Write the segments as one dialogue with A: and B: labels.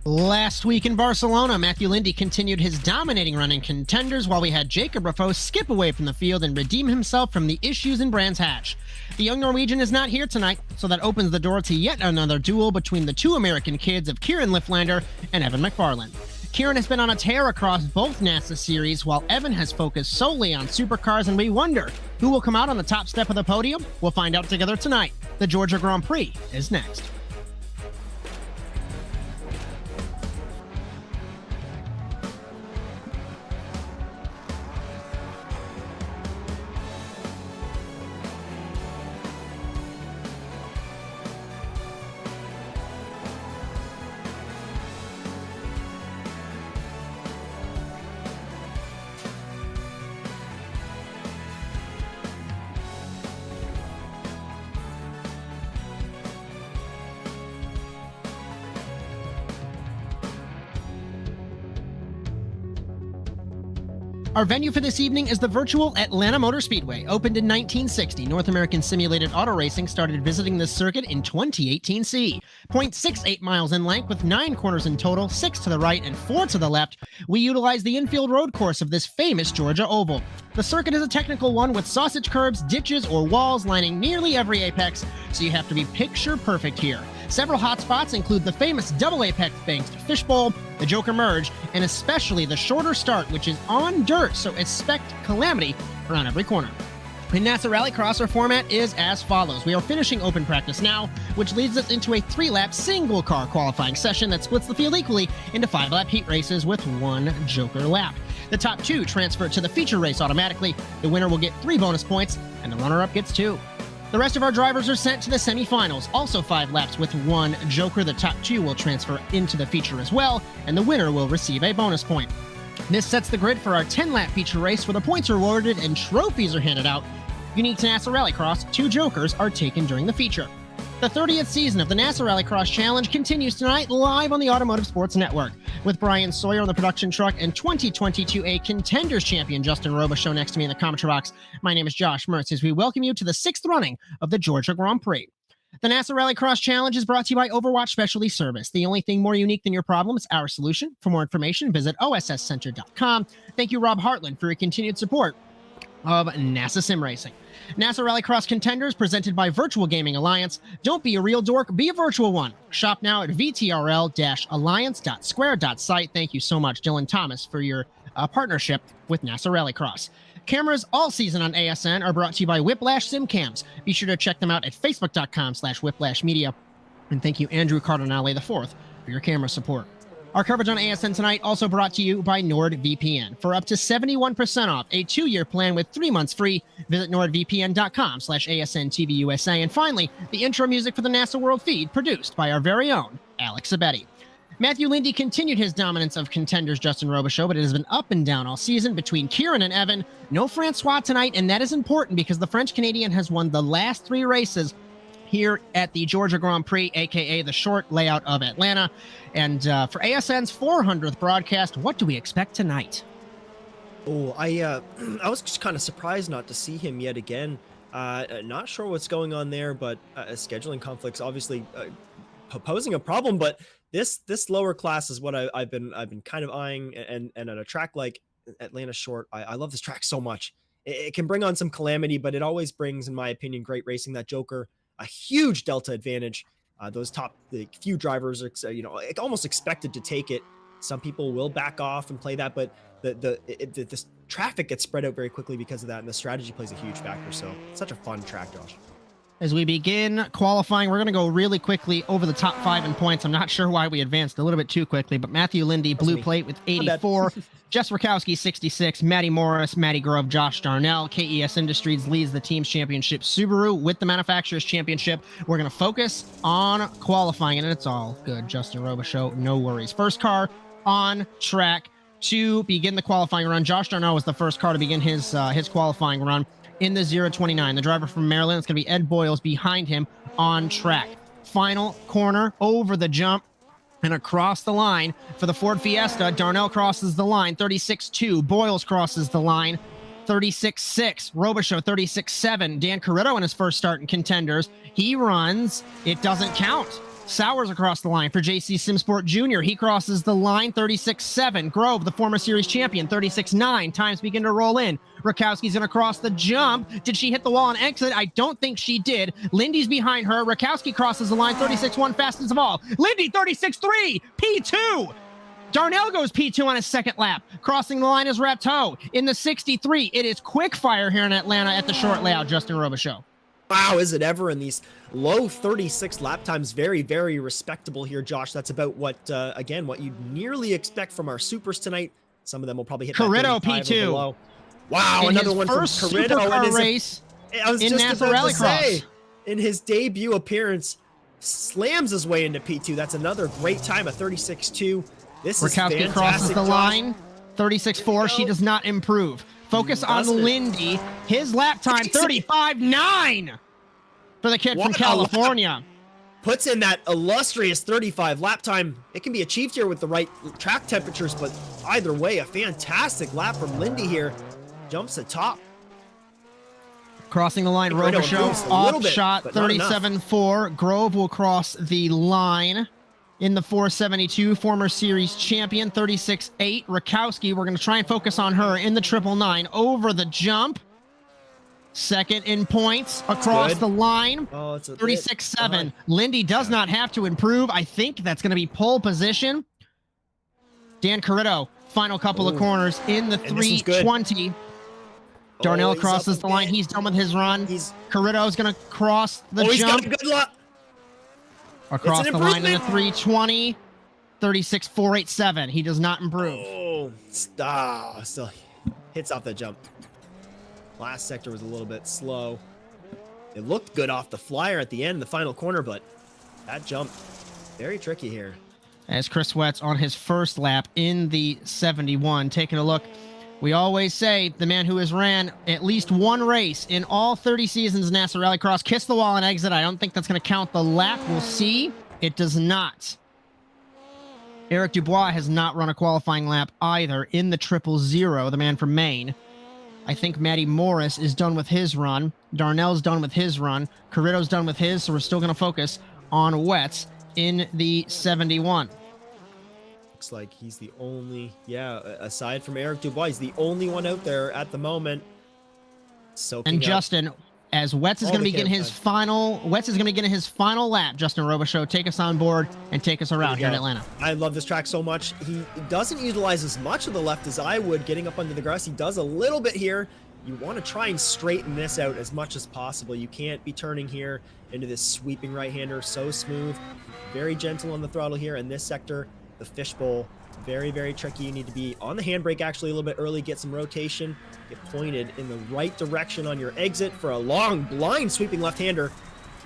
A: Last week in Barcelona, Matthew Lindy continued his dominating run in contenders while we had Jacob Raffo skip away from the field and redeem himself from the issues in Brands Hatch. The young Norwegian is not here tonight, so that opens the door to yet another duel between the two American kids of Kieran Lifflander and Evan McFarland. Kieran has been on a tear across both NASA series, while Evan has focused solely on supercars, and we wonder who will come out on the top step of the podium. We'll find out together tonight. The Georgia Grand Prix is next. Our venue for this evening is the virtual Atlanta Motor Speedway. Opened in 1960, North American Simulated Auto Racing started visiting this circuit in 2018C. 0.68 miles in length with 9 corners in total, 6 to the right and 4 to the left. We utilize the infield road course of this famous Georgia oval. The circuit is a technical one with sausage curbs, ditches, or walls lining nearly every apex, so you have to be picture perfect here. Several hotspots include the famous double apex banked fishbowl, the Joker merge, and especially the shorter start, which is on dirt, so expect calamity around every corner. In NASA Rallycross, our format is as follows. We are finishing open practice now, which leads us into a 3-lap single-car qualifying session that splits the field equally into 5-lap heat races with 1 Joker lap. The top 2 transfer to the feature race automatically. The winner will get 3 bonus points, and the runner-up gets 2. The rest of our drivers are sent to the semifinals, also 5 laps with 1 Joker. The top 2 will transfer into the feature as well, and the winner will receive a bonus point. This sets the grid for our 10-lap feature race where the points are awarded and trophies are handed out. Unique to NASA Rallycross, 2 Jokers are taken during the feature. The 30th season of the NASA Rallycross Challenge continues tonight live on the Automotive Sports Network. With Bryan Sawyer on the production truck and 2022A Contenders champion Justin Robichaud next to me in the commentary box, my name is Josh Mertz as we welcome you to the 6th running of the Georgia Grand Prix. The NASA Rallycross Challenge is brought to you by Overwatch Specialty Service. The only thing more unique than your problem is our solution. For more information, visit osscenter.com. Thank you, Rob Hartland, for your continued support of NASA Sim Racing. NASA Rallycross Contenders presented by Virtual Gaming Alliance. Don't be a real dork, be a virtual one. Shop now at vtrl-alliance.square.site. Thank you so much, Dylan Thomas, for your partnership with NASA Rallycross. Cameras all season on ASN are brought to you by Whiplash Sim Cams. Be sure to check them out at facebook.com/whiplashmedia. And thank you, Andrew Cardinale IV, for your camera support. Our coverage on ASN tonight also brought to you by NordVPN. For up to 71% off a 2-year plan with 3 months free, visit nordvpn.com/ASNTVUSA. And finally, the intro music for the NASA World feed produced by our very own Alex Abetti. Matthew Lindy continued his dominance of contenders Justin Robichaud, but it has been up and down all season between Kieran and Evan. No Francois tonight, and that is important because the French-Canadian has won the last 3 races here at the Georgia Grand Prix, aka the short layout of Atlanta. And for ASN's 400th broadcast, what do we expect tonight?
B: Oh, I was just kind of surprised not to see him yet again. Not sure what's going on there, but scheduling conflicts obviously posing a problem. But this lower class is what I've been kind of eyeing, and at a track like Atlanta Short, I love this track so much. It can bring on some calamity, but it always brings, in my opinion, great racing. That Joker, a huge delta advantage. Those the few drivers are, almost expected to take it. Some people will back off and play that, but this traffic gets spread out very quickly because of that, and the strategy plays a huge factor. So it's such a fun track, Josh.
A: As we begin qualifying, we're going to go really quickly over the top 5 in points. I'm not sure why we advanced a little bit too quickly, but Matthew Lindy, blue plate with 84. Jess Rakowski, 66. Matty Morris, Matty Grove, Josh Darnell. KES Industries leads the team's championship. Subaru with the manufacturer's championship. We're going to focus on qualifying, and it's all good. Justin Robichaud, no worries. First car on track to begin the qualifying run. Josh Darnell was the first car to begin his qualifying run in the 029. The driver from Maryland, it's going to be Ed Boyles behind him on track. Final corner over the jump and across the line for the Ford Fiesta. Darnell crosses the line, 36.2. Boyles crosses the line, 36.6. Robichaud, 36.7. Dan Corretto in his first start in contenders. He runs. It doesn't count. Sawyer's across the line for JC Simsport Jr. He crosses the line, 36-7. Grove, the former series champion, 36-9. Times begin to roll in. Rakowski's going to cross the jump. Did she hit the wall and exit? I don't think she did. Lindy's behind her. Rakowski crosses the line, 36-1, fastest of all. Lindy, 36-3, P2. Darnell goes P2 on his second lap. Crossing the line is Rateau in the 63. It is quick fire here in Atlanta at the short layout, Justin Robichaud.
B: Wow, is it ever in these low 36 lap times? Very, very respectable here, Josh. That's about what, again, what you'd nearly expect from our supers tonight. Some of them will probably hit
A: Corritto
B: that 35
A: P2.
B: or below. Wow,
A: in
B: another
A: his
B: one from
A: first
B: Corritto.
A: supercar race
B: I was
A: in
B: just
A: NASA
B: about to
A: Rallycross.
B: say, in his debut appearance, slams his way into P2. That's another great time, a 36-2. This is
A: Rakowski
B: fantastic,
A: crosses the
B: Josh.
A: line, 36-4. She does not improve. Focus on Lindy. His lap time, 35-9 for the kid from California.
B: Puts in that illustrious 35 lap time. It can be achieved here with the right track temperatures, but either way, a fantastic lap from Lindy here. Jumps atop.
A: Crossing the line, Robichaud off shot, 37-4. Grove will cross the line in the 472, former series champion, 36-8. Rakowski, we're going to try and focus on her in the 999 over the jump. Second in points across the line, 36-7. Lindy does not have to improve. I think that's going to be pole position. Dan Corritto, final couple of corners in the 320. Darnell crosses the line. He's done with his run. Corritto's going to cross the jump.
B: He's got a good luck.
A: Across the line in the 320. 36-487. He does not improve.
B: Oh, stop. Still hits off the jump. Last sector was a little bit slow. It looked good off the flyer at the end, the final corner, but that jump, very tricky here.
A: As Chris Wetz on his first lap in the 71, taking a look. We always say the man who has ran at least one race in all 30 seasons in NASA Rallycross kissed the wall and exit. I don't think that's going to count the lap. We'll see. It does not. Eric Dubois has not run a qualifying lap either in the 000, the man from Maine. I think Matty Morris is done with his run. Darnell's done with his run. Corritto's done with his, so we're still going to focus on Wetz in the 71.
B: Looks like he's the only, aside from Eric Dubois, he's the only one out there at the moment.
A: And Justin, as Wetz is going to be getting his final lap, Justin Robichaud, take us on board and take us around here in Atlanta.
B: I love this track so much. He doesn't utilize as much of the left as I would getting up under the grass. He does a little bit here. You want to try and straighten this out as much as possible. You can't be turning here into this sweeping right-hander. So smooth, very gentle on the throttle here. In this sector, the fishbowl, very, very tricky. You need to be on the handbrake actually a little bit early, get some rotation, get pointed in the right direction on your exit for a long, blind sweeping left-hander.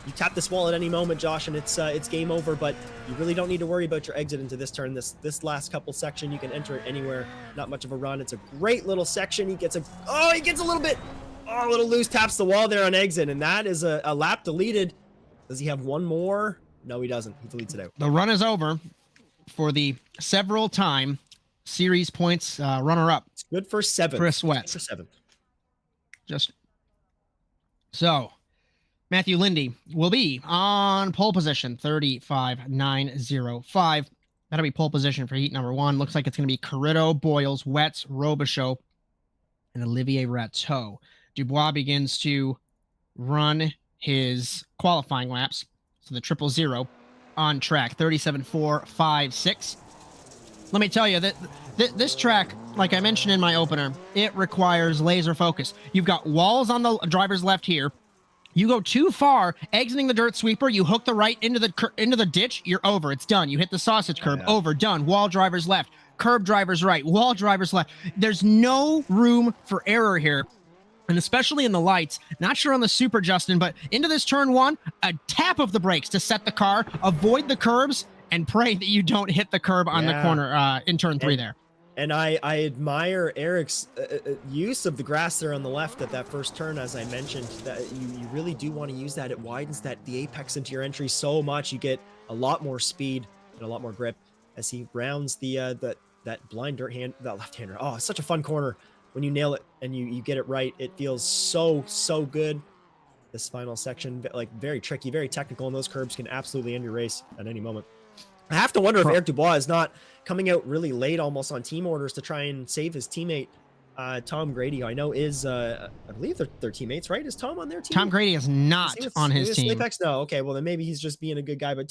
B: You tap this wall at any moment, Josh, and it's game over, but you really don't need to worry about your exit into this turn. This last couple section, you can enter it anywhere. Not much of a run. It's a great little section. He gets a little loose, taps the wall there on exit, and that is a lap deleted. Does he have one more? No, he doesn't. He deletes it out.
A: The run is over for the several-time series points runner-up.
B: It's good for 7.
A: Chris Wetz.
B: For 7.
A: So, Matthew Lindy will be on pole position, 35.905. That'll be pole position for heat number 1. Looks like it's going to be Corritto, Boyles, Wetz, Robichaud, and Olivier Rateau. Dubois begins to run his qualifying laps. So the 000 on track, 37.456. Let me tell you that this track, like I mentioned in my opener, it requires laser focus. You've got walls on the driver's left here. You go too far, exiting the dirt sweeper, you hook the right into the ditch, you're over. It's done. You hit the sausage curb, over, done. Wall driver's left, curb driver's right, wall driver's left. There's no room for error here. And especially in the lights, not sure on the super, Justin, but into this turn 1, a tap of the brakes to set the car, avoid the curbs, and pray that you don't hit the curb on the corner in turn 3 there.
B: And I admire Eric's use of the grass there on the left at that first turn, as I mentioned. That you really do want to use that. It widens the apex into your entry so much. You get a lot more speed and a lot more grip as he rounds that blind that left-hander. Oh, it's such a fun corner. When you nail it and you get it right, it feels so good. this final section. Like very tricky, very technical, and those curbs can absolutely end your race at any moment. I have to wonder if Eric Dubois is not coming out really late almost on team orders to try and save his teammate, Tom Grady, who I know is, I believe they're teammates, right? Is Tom on their team?
A: Tom Grady is not on his team.
B: Apex? No, okay, well then maybe he's just being a good guy, but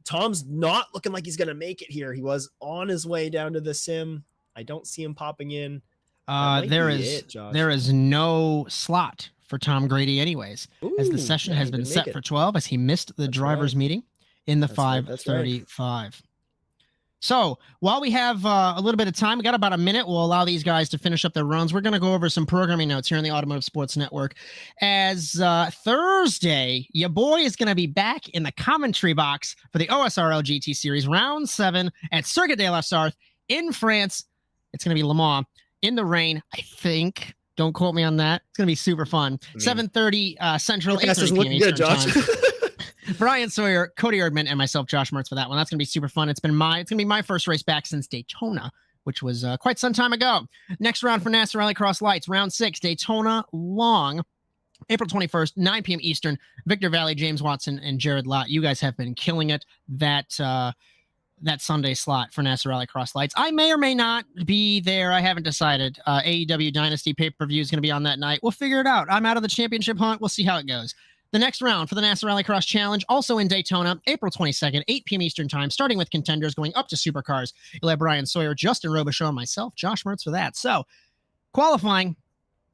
B: Tom's not looking like he's going to make it here. He was on his way down to the sim. I don't see him popping in.
A: There is no slot for Tom Grady anyways, as the session has been set for 12, as he missed the drivers meeting in the 5:35. So while we have a little bit of time, we got about a minute. We'll allow these guys to finish up their runs. We're going to go over some programming notes here on the Automotive Sports Network. As Thursday, your boy is going to be back in the commentary box for the OSRL GT Series Round 7 at Circuit de la Sarthe in France. It's going to be Le Mans in the rain, I think. Don't quote me on that. It's going to be super fun. 7:30 Central, 8:30 p.m. Eastern time. Bryan, Sawyer, Cody Erdmann, and myself, Josh Mertz, for that one. That's going to be super fun. It's going to be my first race back since Daytona, which was quite some time ago. Next round for NASA Rallycross Lights, round 6, Daytona Long, April 21st, 9 p.m. Eastern. Victor Valley, James Watson, and Jared Lott. You guys have been killing it that Sunday slot for NASA Rallycross Lights. I may or may not be there. I haven't decided. AEW Dynasty pay-per-view is going to be on that night. We'll figure it out. I'm out of the championship hunt. We'll see how it goes. The next round for the NASA Rallycross Challenge, also in Daytona, April 22nd, 8 p.m. Eastern time, starting with contenders going up to supercars. You'll have Bryan, Sawyer, Justin Robichaud, and myself, Josh Mertz, for that. So, qualifying,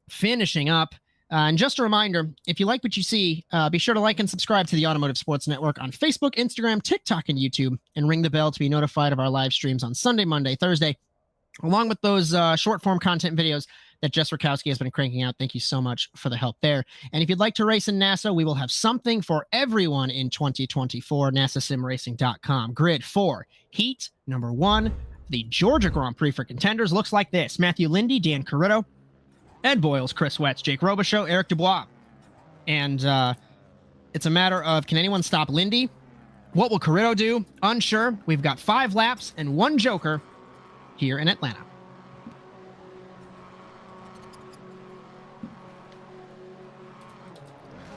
A: finishing up. And just a reminder, if you like what you see, be sure to like and subscribe to the Automotive Sports Network on Facebook, Instagram, TikTok, and YouTube, and ring the bell to be notified of our live streams on Sunday, Monday, Thursday, along with those short-form content videos that Jess Rakowski has been cranking out. Thank you so much for the help there. And if you'd like to race in NASA, we will have something for everyone in 2024, NASASimRacing.com. Grid 4, Heat number 1, the Georgia Grand Prix for contenders looks like this. Matthew Lindy, Dan Carritto, Ed Boyles, Chris Wetz, Jake Robichaud, Eric Dubois. And it's a matter of, can anyone stop Lindy? What will Carritto do? Unsure. We've got 5 laps and 1 joker here in Atlanta.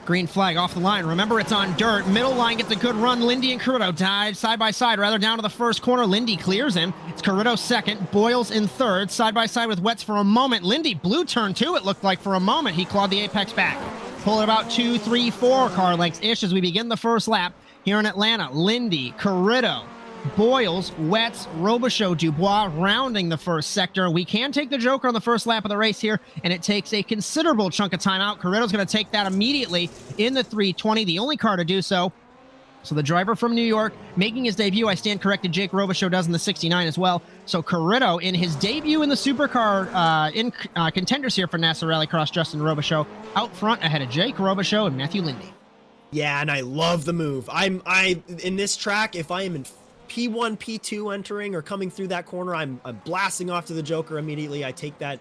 A: Green flag off the line. Remember, it's on dirt. Middle line gets a good run. Lindy and Carritto dive side by side, rather down to the first corner. Lindy clears him. It's Carritto second. Boyles in third. Side by side with Wetz for a moment. Lindy blue turn two, it looked like for a moment. He clawed the apex back. Pull it about 2, 3, 4 car lengths-ish as we begin the first lap here in Atlanta. Lindy, Carritto, Boyles, Wetz, Robichaud, Dubois rounding the first sector. We can take the joker on the first lap of the race here, and it takes a considerable chunk of time out. Carritto's going to take that immediately in the 320, the only car to do so. So the driver from New York making his debut, I stand corrected, Jake Robichaud does in the 69 as well. So Carritto in his debut in the supercar contenders here for NASA Rallycross, Justin Robichaud out front ahead of Jake Robichaud and Matthew Lindy.
B: Yeah, and I love the move. I in this track, if I am in P1, P2 entering or coming through that corner, I'm blasting off to the joker immediately. I take that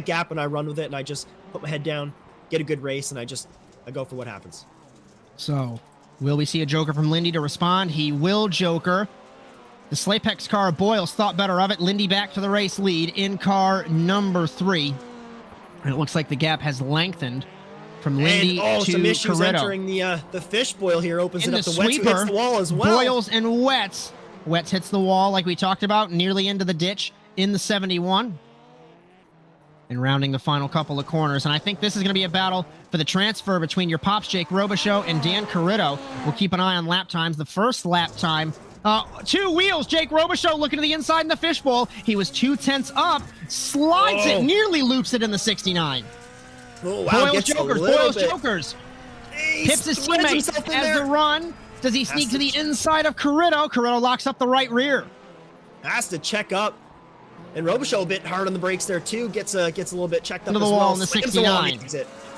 B: gap and I run with it, and I just put my head down, get a good race, and I go for what happens.
A: So, will we see a joker from Lindy to respond? He will joker. The Slapex car, Boyles thought better of it. Lindy back to the race lead in car number 3. And it looks like the gap has lengthened from Lindy to
B: some issues
A: Carritto.
B: Entering the fish boil here opens
A: in
B: it up.
A: The
B: The Wetz hits the wall as well.
A: Boyles and Wetz. Wetz hits the wall like we talked about, nearly into the ditch in the 71. And rounding the final couple of corners. And I think this is going to be a battle for the transfer between your pops, Jake Robichaud and Dan Carritto. We'll keep an eye on lap times. The first lap time, 2 wheels. Jake Robichaud looking to the inside in the fishbowl. He was 2/10 up, slides it, nearly loops it in the 69.
B: Oh, wow.
A: Boyles jokers. Pips his teammate as the run. Does he sneak to the inside of Carritto? Carritto locks up the right rear.
B: Has to check up. And Robichaud a bit hard on the brakes there too. Gets a little bit checked up
A: into the
B: as
A: wall
B: well.
A: in the 69.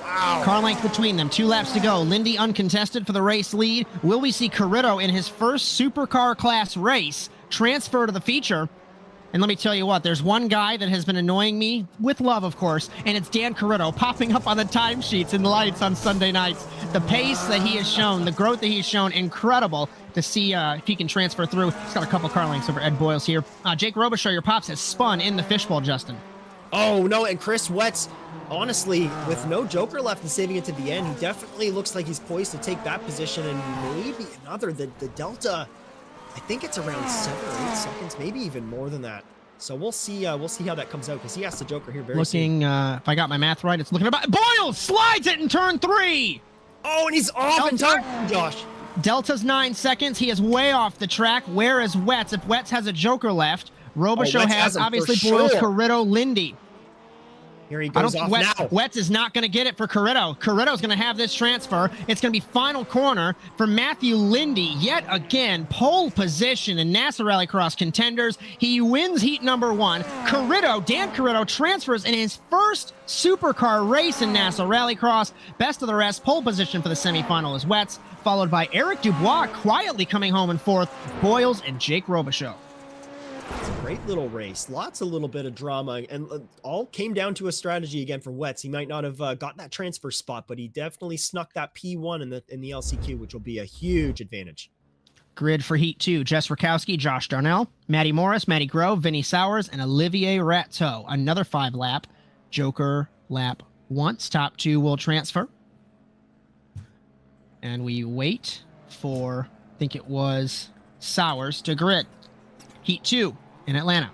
B: Wow.
A: Car length between them. 2 laps to go. Lindy uncontested for the race lead. Will we see Carritto in his first supercar class race transfer to the feature? And let me tell you what, there's one guy that has been annoying me, with love, of course, and it's Dan Carritto popping up on the timesheets and lights on Sunday nights. The pace that he has shown, the growth that he's shown, incredible to see if he can transfer through. He's got a couple car lengths over Ed Boyles here. Jake Robichaud, your pops, has spun in the fishbowl, Justin.
B: Oh, no, and Chris Wetz, honestly, with no Joker left and saving it to the end, he definitely looks like he's poised to take that position and maybe another. The Delta, I think it's around 7 or 8 seconds, maybe even more than that. So we'll see how that comes out because he has the Joker here very soon.
A: If I got my math right, it's looking about. Boyle slides it in turn 3.
B: Oh, and he's off in time, Josh.
A: Delta's 9 seconds. He is way off the track. Where is Wetz? If Wetz has a Joker left, Robichaud has obviously Boyle's Corritto, Lindy.
B: Here he goes off now.
A: Wetz is not going to get it for Corritto. Corritto's going to have this transfer. It's going to be final corner for Matthew Lindy. Yet again, pole position in NASA Rallycross Contenders. He wins heat number 1. Dan Corritto transfers in his first supercar race in NASA Rallycross. Best of the rest, pole position for the semifinal is Wetz, followed by Eric Dubois quietly coming home in 4th, Boyles and Jake Robichaud.
B: It's a great little race. Lots of little bit of drama, and all came down to a strategy again for Wetz. He might not have got that transfer spot, but he definitely snuck that P1 in the LCQ, which will be a huge advantage.
A: Grid for Heat 2, Jess Rakowski, Josh Darnell, Matty Morris, Matty Grove, Vinny Sowers, and Olivier Rateau. Another 5-lap. Joker lap once. Top 2 will transfer. And we wait for, I think it was Sowers to grid. Heat 2 in Atlanta.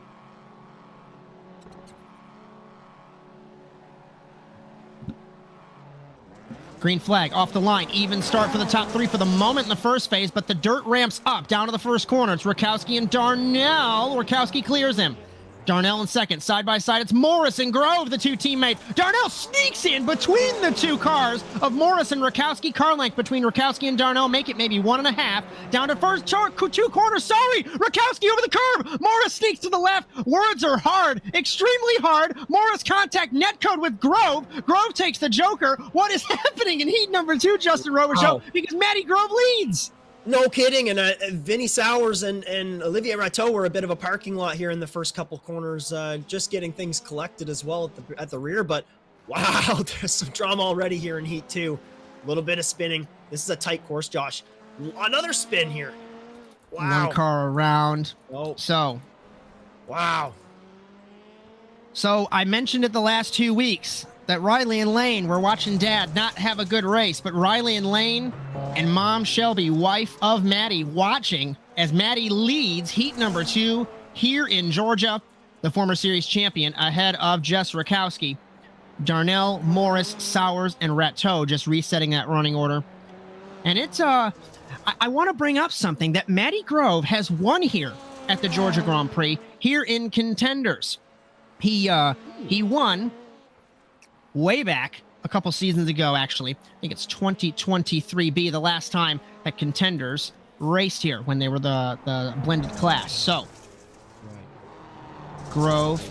A: Green flag off the line. Even start for the top 3 for the moment in the first phase, but the dirt ramps up down to the first corner. It's Rakowski and Darnell. Rakowski clears him. Darnell in second, side by side. It's Morris and Grove, the 2 teammates. Darnell sneaks in between the 2 cars of Morris and Rakowski. Car length between Rakowski and Darnell, make it maybe 1.5. Down to first 2 corners. Sorry, Rakowski over the curb. Morris sneaks to the left. Words are hard, extremely hard. Morris contact net code with Grove. Grove takes the Joker. What is happening in heat number 2, Justin Robichaud? Because Matty Grove leads.
B: No kidding, and Vinny Sowers and Olivier Rateau were a bit of a parking lot here in the first couple corners, just getting things collected as well at the rear. But wow, there's some drama already here in Heat 2. A little bit of spinning. This is a tight course, Josh. Another spin here. Wow.
A: 1 car around.
B: Oh. Wow.
A: So I mentioned it the last 2 weeks that Riley and Lane were watching Dad not have a good race, but Riley and Lane and Mom Shelby, wife of Maddie, watching as Maddie leads heat number 2 here in Georgia, the former series champion ahead of Jess Rakowski. Darnell, Morris, Sowers, and Rateau just resetting that running order. And it's, I want to bring up something that Matty Grove has won here at the Georgia Grand Prix here in Contenders. He won way back a couple seasons ago, actually. I think it's 2023B, the last time that Contenders raced here when they were the blended class. So, Grove,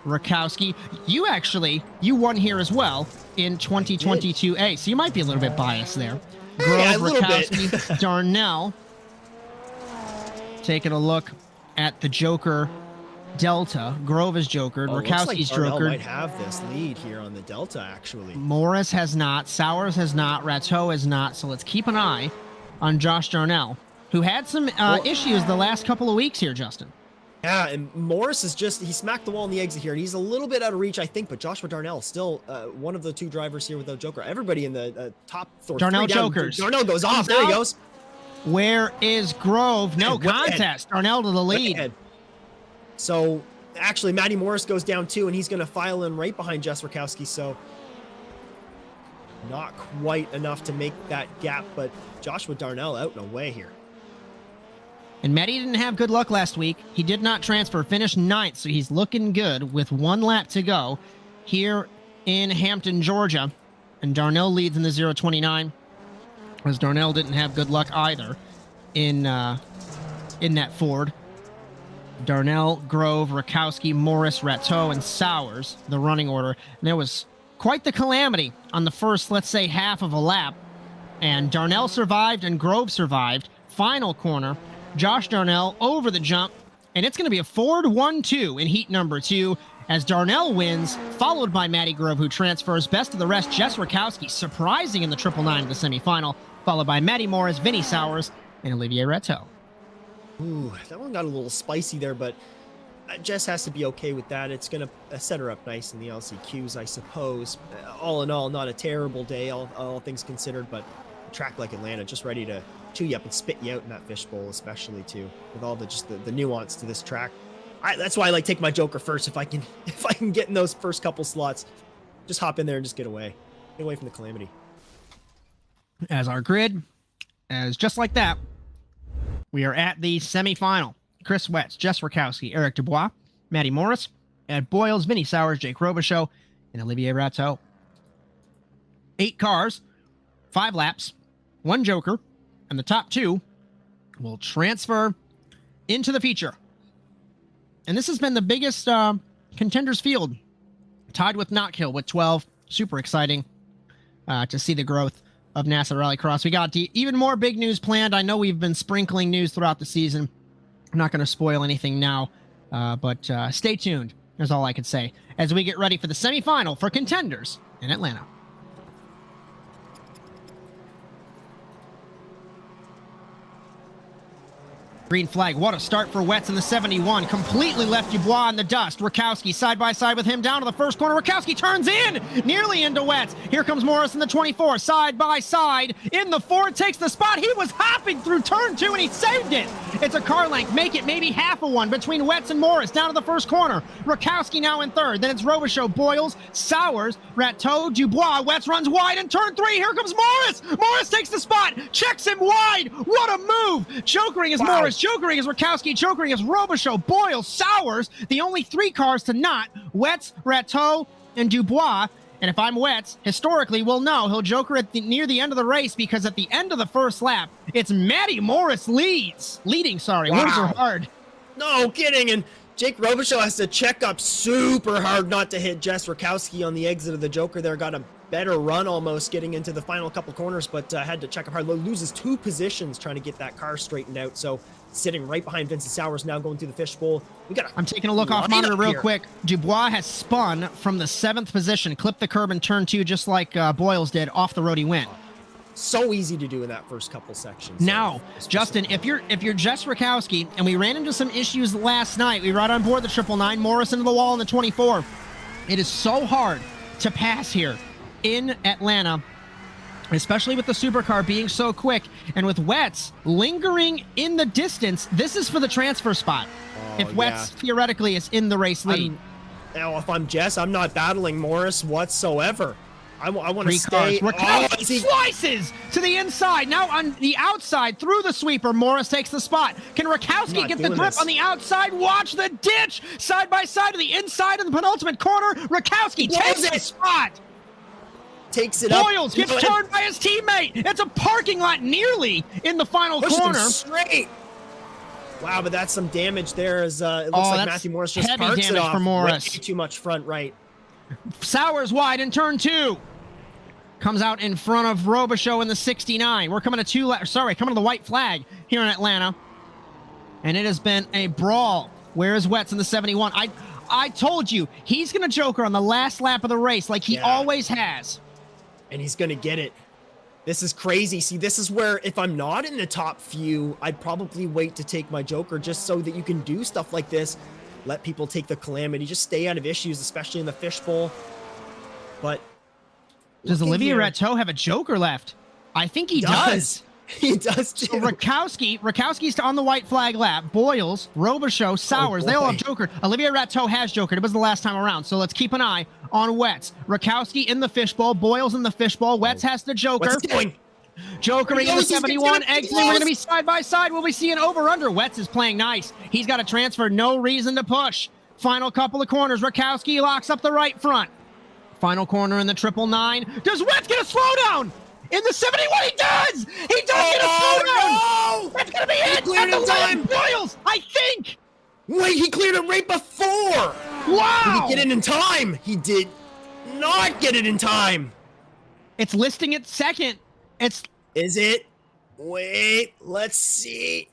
A: Rakowski, you won here as well in 2022A, so you might be a little bit biased there. Grove, Rakowski, Darnell. Taking a look at the Joker Delta. Grove is jokered. Rakowski's
B: like
A: jokered.
B: Might have this lead here on the Delta, actually.
A: Morris has not. Sowers has not. Rateau has not. So let's keep an eye on Josh Darnell, who had some issues the last couple of weeks here, Justin.
B: Yeah, and Morris is he smacked the wall in the exit here. He's a little bit out of reach, I think, but Joshua Darnell still one of the 2 drivers here without Joker. Everybody in the top 3
A: Darnell jokers.
B: Darnell goes off. There he goes.
A: Where is Grove? No contest. Darnell to the lead.
B: So, actually, Matty Morris goes down 2, and he's going to file in right behind Jess Rakowski. So, not quite enough to make that gap, but Joshua Darnell out and away here.
A: And Matty didn't have good luck last week. He did not transfer, finished 9th, so he's looking good with 1 lap to go here in Hampton, Georgia. And Darnell leads in the 0.29, as Darnell didn't have good luck either in that Ford. Darnell, Grove, Rakowski, Morris, Rateau, and Sowers, the running order. And there was quite the calamity on the first, let's say, half of a lap. And Darnell survived and Grove survived. Final corner, Josh Darnell over the jump. And it's going to be a Ford 1-2 in heat number 2 as Darnell wins, followed by Matty Grove, who transfers. Best of the rest, Jess Rakowski, surprising in the 999 of the semifinal, followed by Matty Morris, Vinny Sowers, and Olivier Rateau.
B: Ooh, that one got a little spicy there, but Jess has to be okay with that. It's going to set her up nice in the LCQs, I suppose. All in all, not a terrible day, all things considered, but a track like Atlanta, just ready to chew you up and spit you out in that fishbowl, especially too, with all the nuance to this track. That's why I like take my Joker first. If I can get in those first couple slots, just hop in there and just get away from the calamity.
A: As our grid, as just like that, we are at the semifinal. Chris Wetz, Jess Rakowski, Eric Dubois, Matty Morris, Ed Boyles, Vinny Sowers, Jake Robichaud, and Olivier Rateau. 8 cars, 5 laps, 1 Joker, and the top 2 will transfer into the feature. And this has been the biggest contenders field, tied with Knockhill with 12. Super exciting to see the growth of NASA Rallycross. We got even more big news planned. I know we've been sprinkling news throughout the season. I'm not going to spoil anything now, but stay tuned, is all I could say, as we get ready for the semifinal for contenders in Atlanta. Green flag. What a start for Wetz in the 71. Completely left Dubois in the dust. Rakowski side by side with him down to the first corner. Rakowski turns in, nearly into Wetz. Here comes Morris in the 24, side by side. In the 4, takes the spot. He was hopping through turn 2 and he saved it. It's a car length. Make it maybe half a one between Wetz and Morris down to the first corner. Rakowski now in third. Then it's Robichaud, Boyles, Sowers, Rateau, Dubois. Wetz runs wide in turn 3. Here comes Morris. Morris takes the spot. Checks him wide. What a move. Jokering is Morris. Jokering is Rakowski, jokering is Robichaud, Boyles, Sowers, the only 3 cars to not, Wetz, Rateau, and Dubois. And if I'm Wetz, historically, we'll know he'll joker at near the end of the race, because at the end of the first lap, it's Matty Morris leading. Wow. Words are hard.
B: No kidding. And Jake Robichaud has to check up super hard not to hit Jess Rakowski on the exit of the joker there. Got a better run almost getting into the final couple corners, but had to check up hard. Loses 2 positions trying to get that car straightened out. So sitting right behind Vincent Sowers now going through the fishbowl. I'm
A: taking a look off monitor real quick. Dubois has spun from the 7th position, clipped the curb in turn 2 just like Boyles did. Off the road he went.
B: So easy to do in that first couple sections.
A: Now, Justin, if you're Jess Rakowski, and we ran into some issues last night, we rode on board the 999, Morris into the wall in the 24. It is so hard to pass here in Atlanta, especially with the supercar being so quick, and with Wetz lingering in the distance. This is for the transfer spot. If Wetz theoretically is in the race lead.
B: Now, if I'm Jess, I'm not battling Morris whatsoever. I want to stay.
A: Rakowski slices to the inside. Now on the outside through the sweeper, Morris takes the spot. Can Rakowski get the grip on the outside? Watch the ditch side by side to the inside of the penultimate corner. Rakowski takes the spot.
B: Takes it up.
A: Boyles gets turned by his teammate. It's a parking lot nearly in the final corner.
B: Straight. Wow, but that's some damage there. As it looks like Matthew Morris just parks it off.
A: For Morris.
B: Way too much front right.
A: Sowers wide in turn 2. Comes out in front of Robichaud in the 69. We're coming to coming to the white flag here in Atlanta. And it has been a brawl. Where is Wetz in the 71? I told you, he's going to joker on the last lap of the race like he always has.
B: And he's going to get it. This is crazy. See, this is where if I'm not in the top few, I'd probably wait to take my joker just so that you can do stuff like this. Let people take the calamity. Just stay out of issues, especially in the fishbowl. But
A: does Olivier Rateau have a joker left? I think he does.
B: He does too.
A: So Rakowski's on the white flag lap. Boyles, Robichaud, Sowers, they all have jokered. Olivier Rateau has jokered. It was the last time around. So let's keep an eye on Wetz. Rakowski in the fishbowl. Boyles in the fishbowl. Wetz has the joker.
B: What's going?
A: Jokering in the 71. Exiting. We're going to be side by side. Will we see an over-under? Wetz is playing nice. He's got a transfer. No reason to push. Final couple of corners. Rakowski locks up the right front. Final corner in the 999. Does Wetz get a slowdown? In the 71, he does! He does get a slowdown!
B: No!
A: That's going to be it!
B: Cleared in time!
A: Boyles, I think!
B: Wait, he cleared it right before!
A: Wow!
B: Did he get it in time? He did not get it in time!
A: It's listing it second.
B: Is it? Wait, let's see.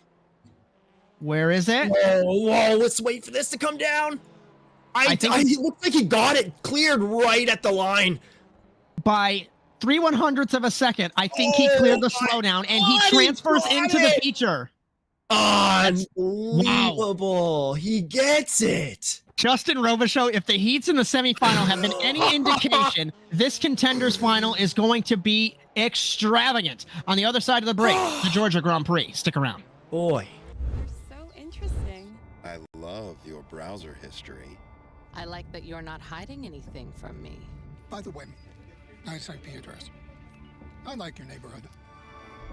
A: Where is it?
B: Whoa, let's wait for this to come down. I think it looks like he got it cleared right at the line.
A: By 3/100ths of a second, I think he cleared the slowdown, and he transfers into the feature.
B: Unbelievable. He gets it.
A: Justin Robichaud, if the heats in the semifinal have been any indication, this contenders final is going to be extravagant. On the other side of the break, the Georgia Grand Prix. Stick around.
B: Boy.
C: So interesting.
D: I love your browser history.
E: I like that you're not hiding anything from me.
F: By the way, nice IP address. I like your neighborhood.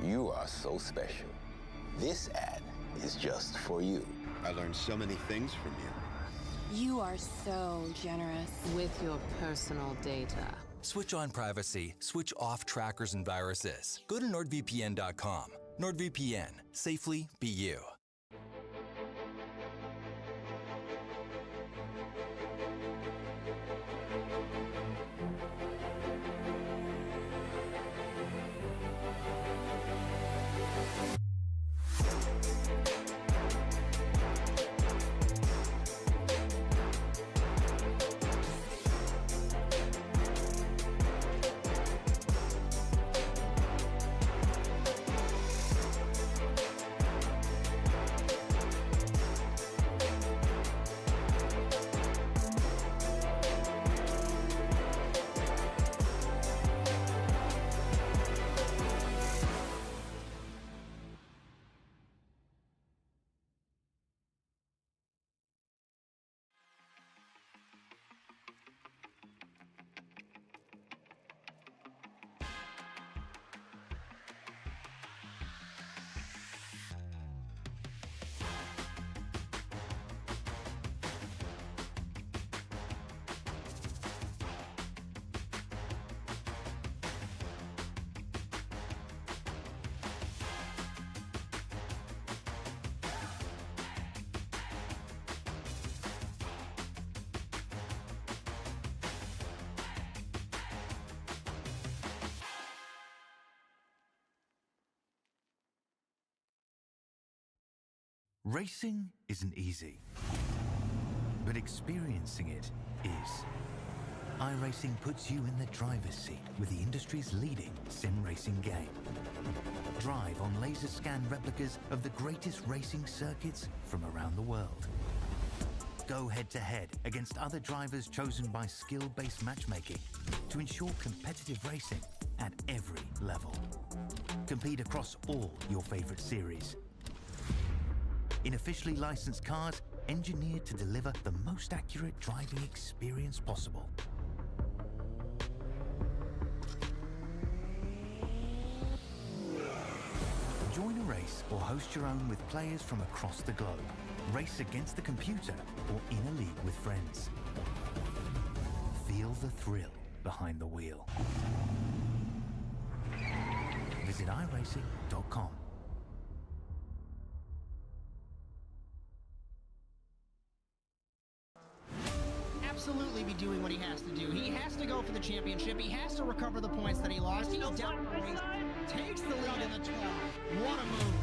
G: You are so special. This ad is just for you.
D: I learned so many things from you.
C: You are so generous.
E: With your personal data.
H: Switch on privacy, switch off trackers and viruses. Go to nordvpn.com. NordVPN. Safely be you.
I: Racing isn't easy, but experiencing it is. iRacing puts you in the driver's seat with the industry's leading sim racing game. Drive on laser scan replicas of the greatest racing circuits from around the world. Go head-to-head against other drivers chosen by skill-based matchmaking to ensure competitive racing at every level. Compete across all your favorite series. In officially licensed cars, engineered to deliver the most accurate driving experience possible. Join a race or host your own with players from across the globe. Race against the computer or in a league with friends. Feel the thrill behind the wheel. Visit iRacing.com.
A: Absolutely be doing what he has to do. He has to go for the championship. He has to recover the points that he lost. He's down the race, takes the lead in the 12. What a move.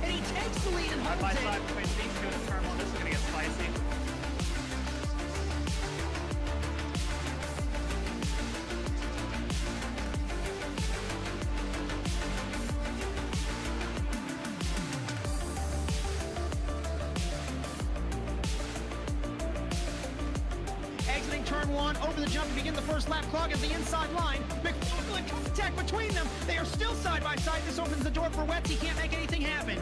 A: And he takes the lead and holds it.
J: Side between these two and turn one. This is going to get spicy.
A: Exiting turn one, over the jump to begin the first lap clock at the inside line. McFarland in contact between them. They are still side by side. This opens the door for Wetz. He can't make anything happen.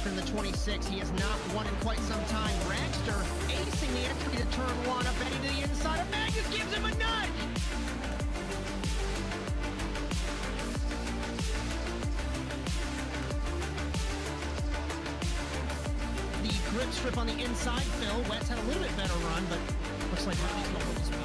A: From the 26, he has not won in quite some time. Dragster acing the entry to turn one, up Betty to the inside of Magnus, gives him a nudge. The grip strip on the inside, Phil. Wetz had a little bit better run, but looks like Ronnie's going to hold his spot.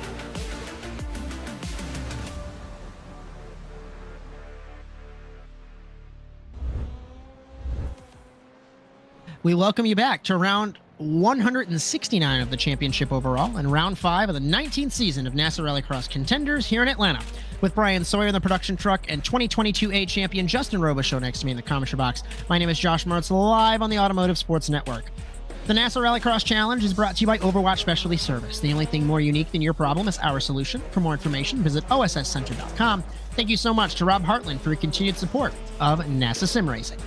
A: We welcome you back to round 169 of the championship overall and round 5 of the 19th season of NASA Rallycross Contenders here in Atlanta, with Bryan Sawyer in the production truck and 2022A champion Justin Robichaud next to me in the commentary box. My name is Josh Mertz, live on the Automotive Sports Network. The NASA Rallycross Challenge is brought to you by Overwatch Specialty Service. The only thing more unique than your problem is our solution. For more information, visit osscenter.com. Thank you so much to Rob Hartland for your continued support of NASA Sim Racing.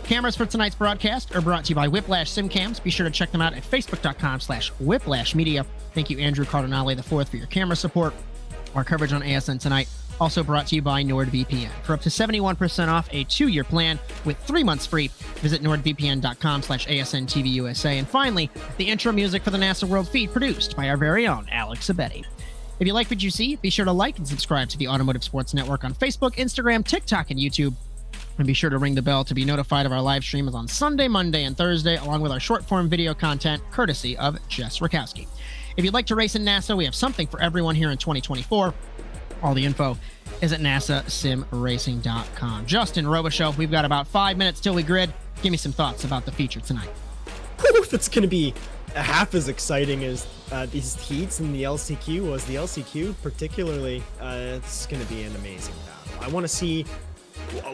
A: Cameras for tonight's broadcast are brought to you by Whiplash SimCams. Be sure to check them out at facebook.com/whiplashmedia. Thank you, Andrew Cardinale IV, for your camera support. Our coverage on ASN tonight also brought to you by NordVPN. For up to 71% off a 2-year plan with 3 months free, visit nordvpn.com/ASNTVUSA. And finally, the intro music for the NASA World feed produced by our very own Alex Abetti. If you like what you see, be sure to like and subscribe to the Automotive Sports Network on Facebook, Instagram, TikTok, and YouTube. And be sure to ring the bell to be notified of our live streams on Sunday, Monday, and Thursday, along with our short-form video content, courtesy of Jess Rakowski. If you'd like to race in NASA, we have something for everyone here in 2024. All the info is at nasasimracing.com. Justin, Robichaud, we've got about 5 minutes till we grid. Give me some thoughts about the feature tonight.
B: That's going to be half as exciting as these heats in the LCQ was. The LCQ particularly, it's going to be an amazing battle. I want to see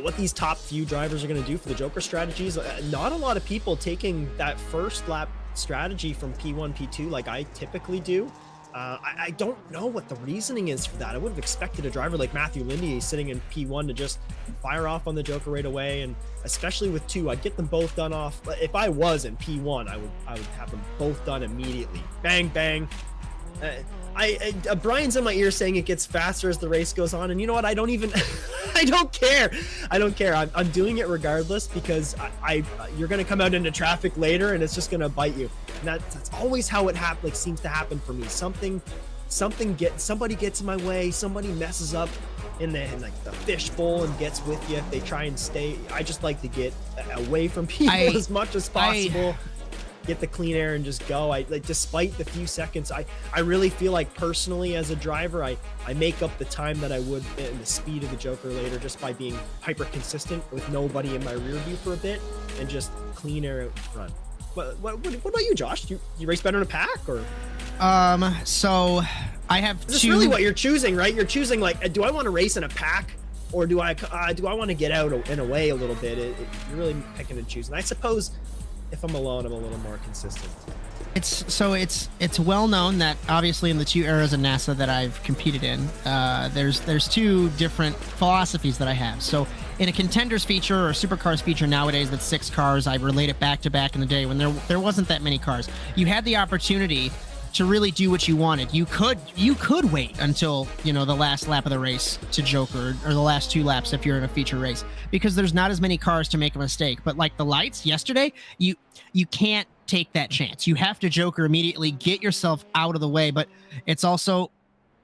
B: what these top few drivers are going to do for the Joker strategies. Not a lot of people taking that first lap strategy from P1, P2 like I typically do. I don't know what the reasoning is for that. I would have expected a driver like Matthew Lindy sitting in P1 to just fire off on the Joker right away, and especially with 2, I'd get them both done off. But if I was in P1, I would have them both done immediately. Bang, bang. Bryan's in my ear saying it gets faster as the race goes on, and you know what? I don't even I don't care. I'm doing it regardless because you're gonna come out into traffic later and it's just gonna bite you. And that's always how it seems to happen for me. Somebody gets in my way, somebody messes up in the fishbowl and gets with you if they try and stay. I just like to get away from people as much as possible. Get the clean air and just go. Despite the few seconds, I really feel like personally as a driver, I make up the time that I would in the speed of the Joker later just by being hyper consistent with nobody in my rear view for a bit and just clean air out front. What about you, Josh? You race better in a pack or?
A: So I have
B: This is really what you're choosing, right? You're choosing do I want to race in a pack or do I want to get out and away a little bit? You're really picking and choosing. I suppose if I'm alone, I'm a little more consistent.
A: It's well known that obviously in the 2 eras of NASA that I've competed in, there's 2 different philosophies that I have. So in a contenders feature or a supercars feature nowadays that's 6 cars, I relate it back to back in the day when there wasn't that many cars. You had the opportunity to really do what you wanted. You could wait until, the last lap of the race to Joker, or the last 2 laps if you're in a feature race, because there's not as many cars to make a mistake. But like the lights yesterday, you can't take that chance. You have to Joker immediately, get yourself out of the way. But it's also,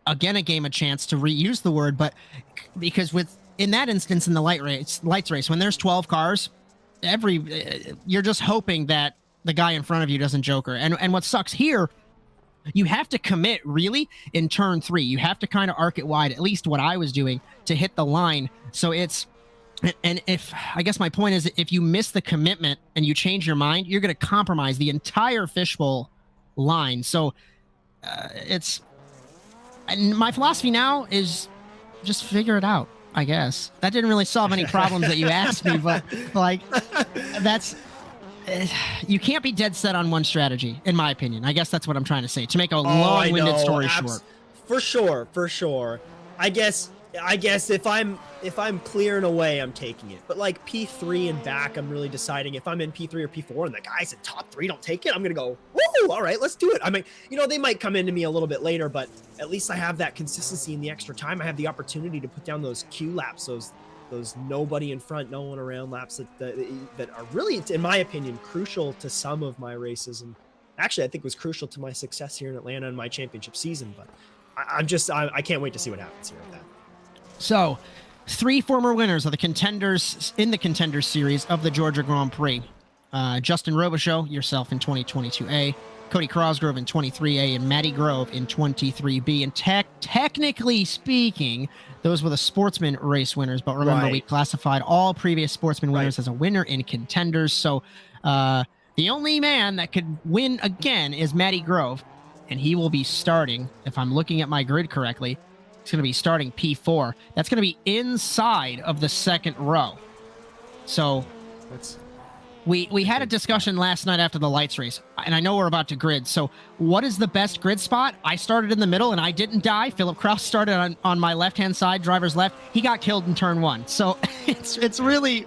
A: again, a game of chance to reuse the word, but because in that instance, in the lights race, when there's 12 cars, you're just hoping that the guy in front of you doesn't Joker. And what sucks here, you have to commit really in turn 3. You have to kind of arc it wide, at least what I was doing, to hit the line. So I guess my point is, if you miss the commitment and you change your mind, you're going to compromise the entire fishbowl line. So and my philosophy now is just figure it out, I guess. That didn't really solve any problems that you asked me, but you can't be dead set on one strategy, in my opinion. I guess that's what I'm trying to say, to make a long-winded story short.
B: For sure. I guess if I'm clearing away, I'm taking it. But like P3 and back, I'm really deciding if I'm in P3 or P4 and the guys in top 3 don't take it, I'm gonna go, woo, all right, let's do it. I mean, they might come into me a little bit later, but at least I have that consistency in the extra time. I have the opportunity to put down those Q laps, those nobody in front, no one around laps that are really, in my opinion, crucial to some of my races. And actually, I think was crucial to my success here in Atlanta in my championship season. But I can't wait to see what happens here with that.
A: So 3 former winners of the contenders in the contenders series of the Georgia Grand Prix. Justin Robichaud, yourself in 2022A, Cody Crosgrove in 23A, and Matty Grove in 23B. And technically speaking, those were the sportsman race winners. But remember, we classified all previous sportsman winners as a winner in contenders. So the only man that could win again is Matty Grove. And he will be starting, if I'm looking at my grid correctly, it's going to be starting P4. That's going to be inside of the second row. So We had a discussion last night after the lights race, and I know we're about to grid. So what is the best grid spot? I started in the middle, and I didn't die. Philip Cross started on my left-hand side, driver's left. He got killed in turn 1. So it's really,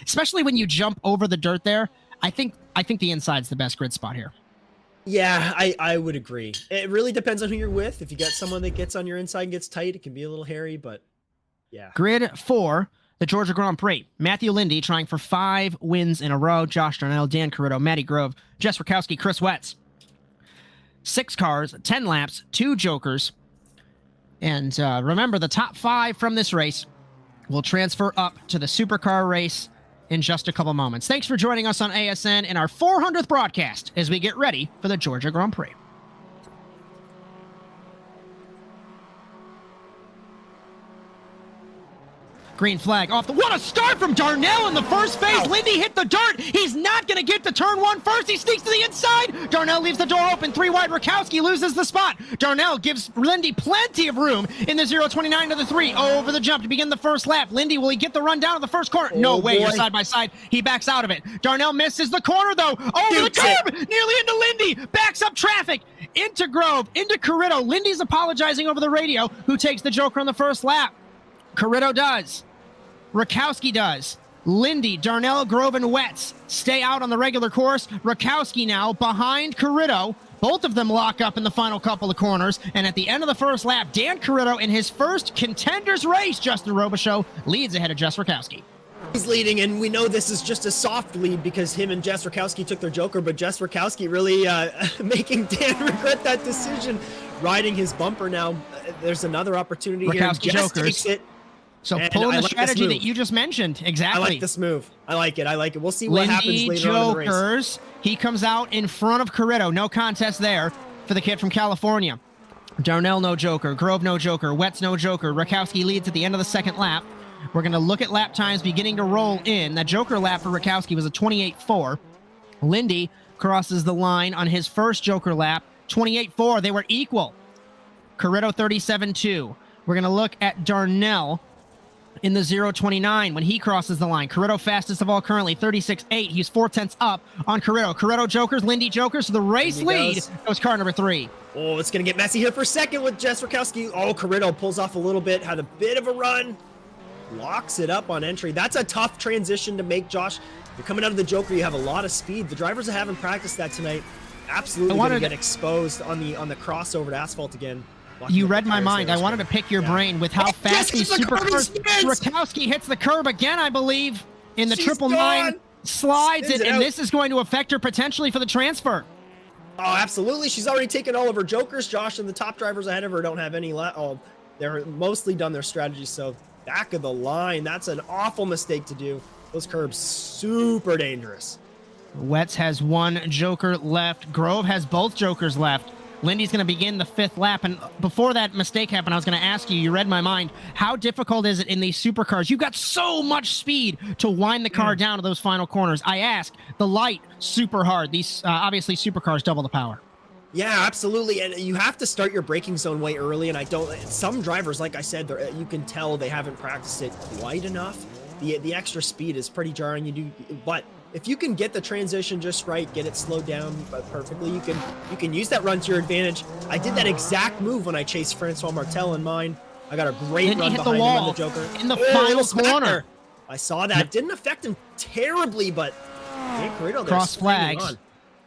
A: especially when you jump over the dirt there, I think the inside's the best grid spot here.
B: Yeah, I would agree. It really depends on who you're with. If you got someone that gets on your inside and gets tight, it can be a little hairy, but yeah.
A: Grid 4. The Georgia Grand Prix. Matthew Lindy trying for 5 wins in a row. Josh Darnell, Dan Carrito, Matty Grove, Jess Rakowski, Chris Wetz. 6 cars, 10 laps, 2 jokers. And remember, the top 5 from this race will transfer up to the supercar race in just a couple moments. Thanks for joining us on ASN in our 400th broadcast as we get ready for the Georgia Grand Prix. Green flag off the... What a start from Darnell in the first phase. Ow. Lindy hit the dirt. He's not going to get to turn 1 first. He sneaks to the inside. Darnell leaves the door open. 3 wide. Rakowski loses the spot. Darnell gives Lindy plenty of room in the 0.29 to the 3. Over the jump to begin the first lap. Lindy, will he get the run down of the first corner? No way. You're side by side. He backs out of it. Darnell misses the corner, though. Over the curb. Nearly into Lindy. Backs up traffic. Into Grove. Into Carrito. Lindy's apologizing over the radio. Who takes the joker on the first lap? Carrito does. Rakowski does. Lindy, Darnell, Grove, and Wetz stay out on the regular course. Rakowski now behind Carrito. Both of them lock up in the final couple of corners. And at the end of the first lap, Dan Carrito in his first contenders race, Justin Robichaud, leads ahead of Jess Rakowski.
B: He's leading, and we know this is just a soft lead because him and Jess Rakowski took their joker, but Jess Rakowski really making Dan regret that decision. Riding his bumper now. There's another opportunity
A: Rakowski
B: here. Jess
A: jokers.
B: takes it.
A: So pulling the strategy that you just mentioned. Exactly.
B: I like this move. I like it. We'll see what happens later on in the race.
A: Jokers. He comes out in front of Carrito. No contest there for the kid from California. Darnell, no joker. Grove, no joker. Wetz, no joker. Rakowski leads at the end of the second lap. We're going to look at lap times beginning to roll in. That joker lap for Rakowski was a 28.4. Lindy crosses the line on his first joker lap. 28.4. They were equal. Carrito, 37.2. We're going to look at Darnell in the 0.29 when he crosses the line. Carrito fastest of all currently, 36.8. He's 4/10 up on Carrito. Carrito jokers, Lindy jokers. So the race lead goes car number 3.
B: Oh, it's going to get messy here for a second with Jess Rakowski. Oh, Carrito pulls off a little bit, had a bit of a run. Locks it up on entry. That's a tough transition to make, Josh. You're coming out of the joker, you have a lot of speed. The drivers that haven't practiced that tonight absolutely going to get exposed on the crossover to asphalt again.
A: You read my mind. I wanted to pick your brain with how fast these supercars. Rakowski hits the curb again, I believe, in the 999. Slides it, and this is going to affect her potentially for the transfer.
B: Oh, absolutely. She's already taken all of her jokers, Josh, and the top drivers ahead of her don't have any left. Oh, they're mostly done their strategy, so back of the line. That's an awful mistake to do. Those curbs, super dangerous.
A: Wetz has 1 joker left. Grove has both jokers left. Lindy's going to begin the 5th lap, and before that mistake happened, I was going to ask you, you read my mind, how difficult is it in these supercars? You've got so much speed to wind the car down to those final corners. I ask, the light, super hard. These, obviously, supercars double the power.
B: Yeah, absolutely, and you have to start your braking zone way early, and some drivers, like I said, you can tell they haven't practiced it quite enough. The extra speed is pretty jarring, but if you can get the transition just right, get it slowed down perfectly, you can use that run to your advantage. I did that exact move when I chased Francois Martel in mine. I got a great run behind him on the joker.
A: In the final corner.
B: I saw that. Didn't affect him terribly, but
A: cross flags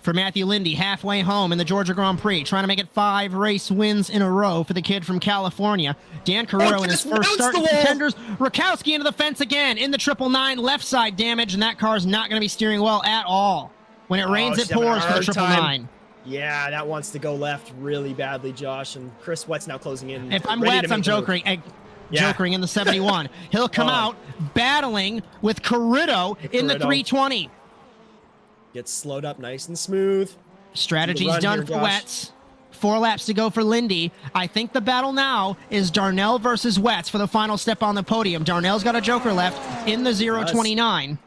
A: for Matthew Lindy halfway home in the Georgia Grand Prix, trying to make it 5 race wins in a row for the kid from California. Dan Carrito in his first start in contenders. Rakowski into the fence again in the 999, left side damage, and that car's not going to be steering well at all. When it rains, it pours for the 999.
B: Yeah, that wants to go left really badly, Josh, and Chris Wetz now closing in.
A: If I'm Wetz, I'm jokering. Jokering in the 71. He'll come out battling with Carrito in the 320.
B: Gets slowed up nice and smooth.
A: Strategy's done for Wetz. 4 laps to go for Lindy. I think the battle now is Darnell versus Wetz for the final step on the podium. Darnell's got a joker left in the 0.29.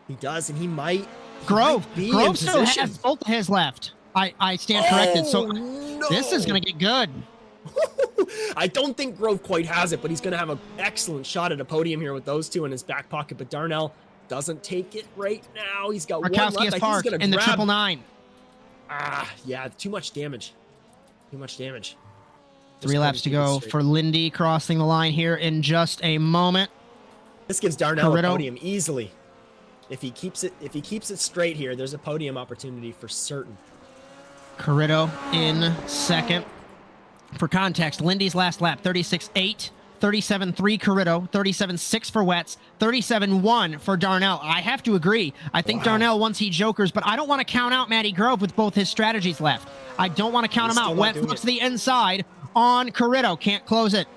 B: He does, and he might.
A: Grove still has both of his left. I stand corrected. So this is going to get good.
B: I don't think Grove quite has it, but he's going to have an excellent shot at a podium here with those two in his back pocket. But Darnell doesn't take it right now. He's got one
A: Rakowski
B: left.
A: is
B: I think he's
A: parked
B: gonna
A: in the
B: grab.
A: 999.
B: Yeah, too much damage. Too much damage.
A: 3 laps to go for Lindy, crossing the line here in just a moment.
B: This gives Darnell a
A: Corritto.
B: podium easily. If he keeps it straight here, there's a podium opportunity for certain.
A: Corritto in second. For context, Lindy's last lap, 36.8, 37.3 Corritto, 37.6 for Wetz, 37.1 for Darnell. I have to agree. I think Darnell, once he jokers, but I don't want to count out Matty Grove with both his strategies left. I don't want to count him out. Wetz looks to the inside on Corritto. Can't close it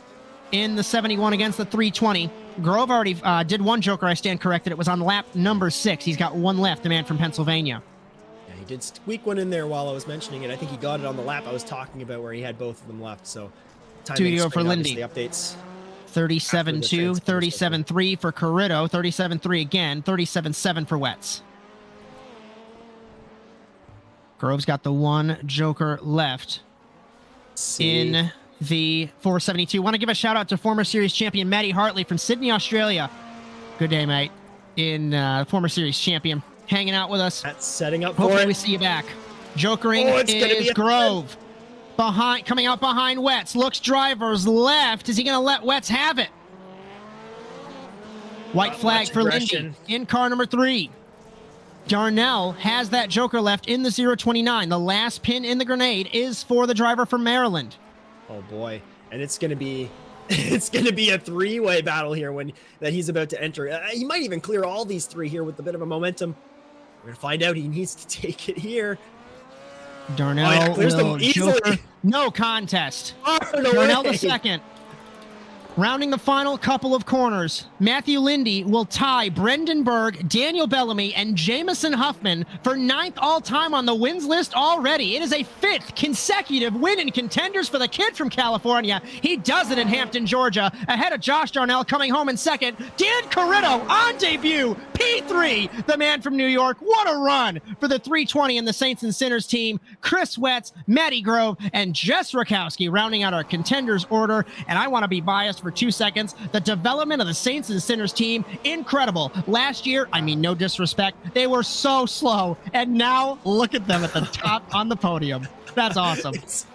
A: in the 71 against the 320. Grove already did one joker. I stand corrected. It was on lap number 6. He's got one left, the man from Pennsylvania.
B: Yeah, he did squeak one in there while I was mentioning it. I think he got it on the lap I was talking about where he had both of them left. So time
A: 2 to go for Lindy.
B: The updates.
A: 37.2, 37.3 for Corritto, 37.3 again, 37.7 for Wetz. Grove's got the one joker left in the 472. Want to give a shout out to former series champion Matty Hartley from Sydney, Australia. Good day, mate. In former series champion, hanging out with us.
B: That's setting up for
A: Hopefully
B: it.
A: we see you back. Jokering
B: Oh, it's gonna be
A: is
B: a
A: Grove. Coming out behind Wetz. Looks driver's left. Is he going to let Wetz have it? White
B: Not
A: flag
B: much
A: for
B: aggression.
A: Lindy in car number 3. Darnell has that joker left in the 029. The last pin in the grenade is for the driver from Maryland.
B: Oh boy, and it's gonna be a three-way battle here that he's about to enter. He might even clear all these three here with a bit of a momentum. We're gonna find out. He needs to take it here.
A: Darnell
B: clears them
A: will
B: easily.
A: joker. No contest.
B: Oh, no
A: Darnell
B: way.
A: the second. Rounding the final couple of corners, Matthew Lindy will tie Brendan Berg, Daniel Bellamy, and Jamison Huffman for 9th all-time on the wins list already. It is a 5th consecutive win in contenders for the kid from California. He does it in Hampton, Georgia, ahead of Josh Darnell coming home in second. Dan Corritto on debut, P3, the man from New York. What a run for the 320 and the Saints and Sinners team. Chris Wetz, Matty Grove, and Jess Rakowski rounding out our contenders order. And I want to be biased for 2 seconds. The development of the Saints and Sinners team, incredible. Last year, I mean, no disrespect, they were so slow. And now look at them at the top on the podium. That's awesome.
B: It's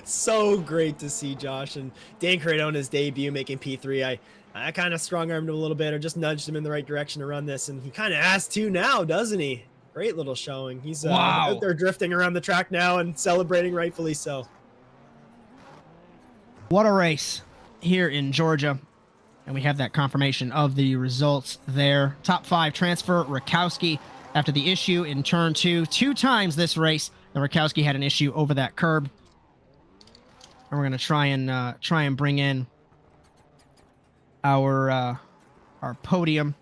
B: so great to see Josh and Dan Corritto on his debut making P3. I kind of strong-armed him a little bit or just nudged him in the right direction to run this, and he kind of has to now, doesn't he? Great little showing. He's out there drifting around the track now and celebrating, rightfully so.
A: What a race here in Georgia. And we have that confirmation of the results there. Top 5 transfer, Rakowski, after the issue in turn 2. 2 times this race, the Rakowski had an issue over that curb. And we're going to try and bring in our podium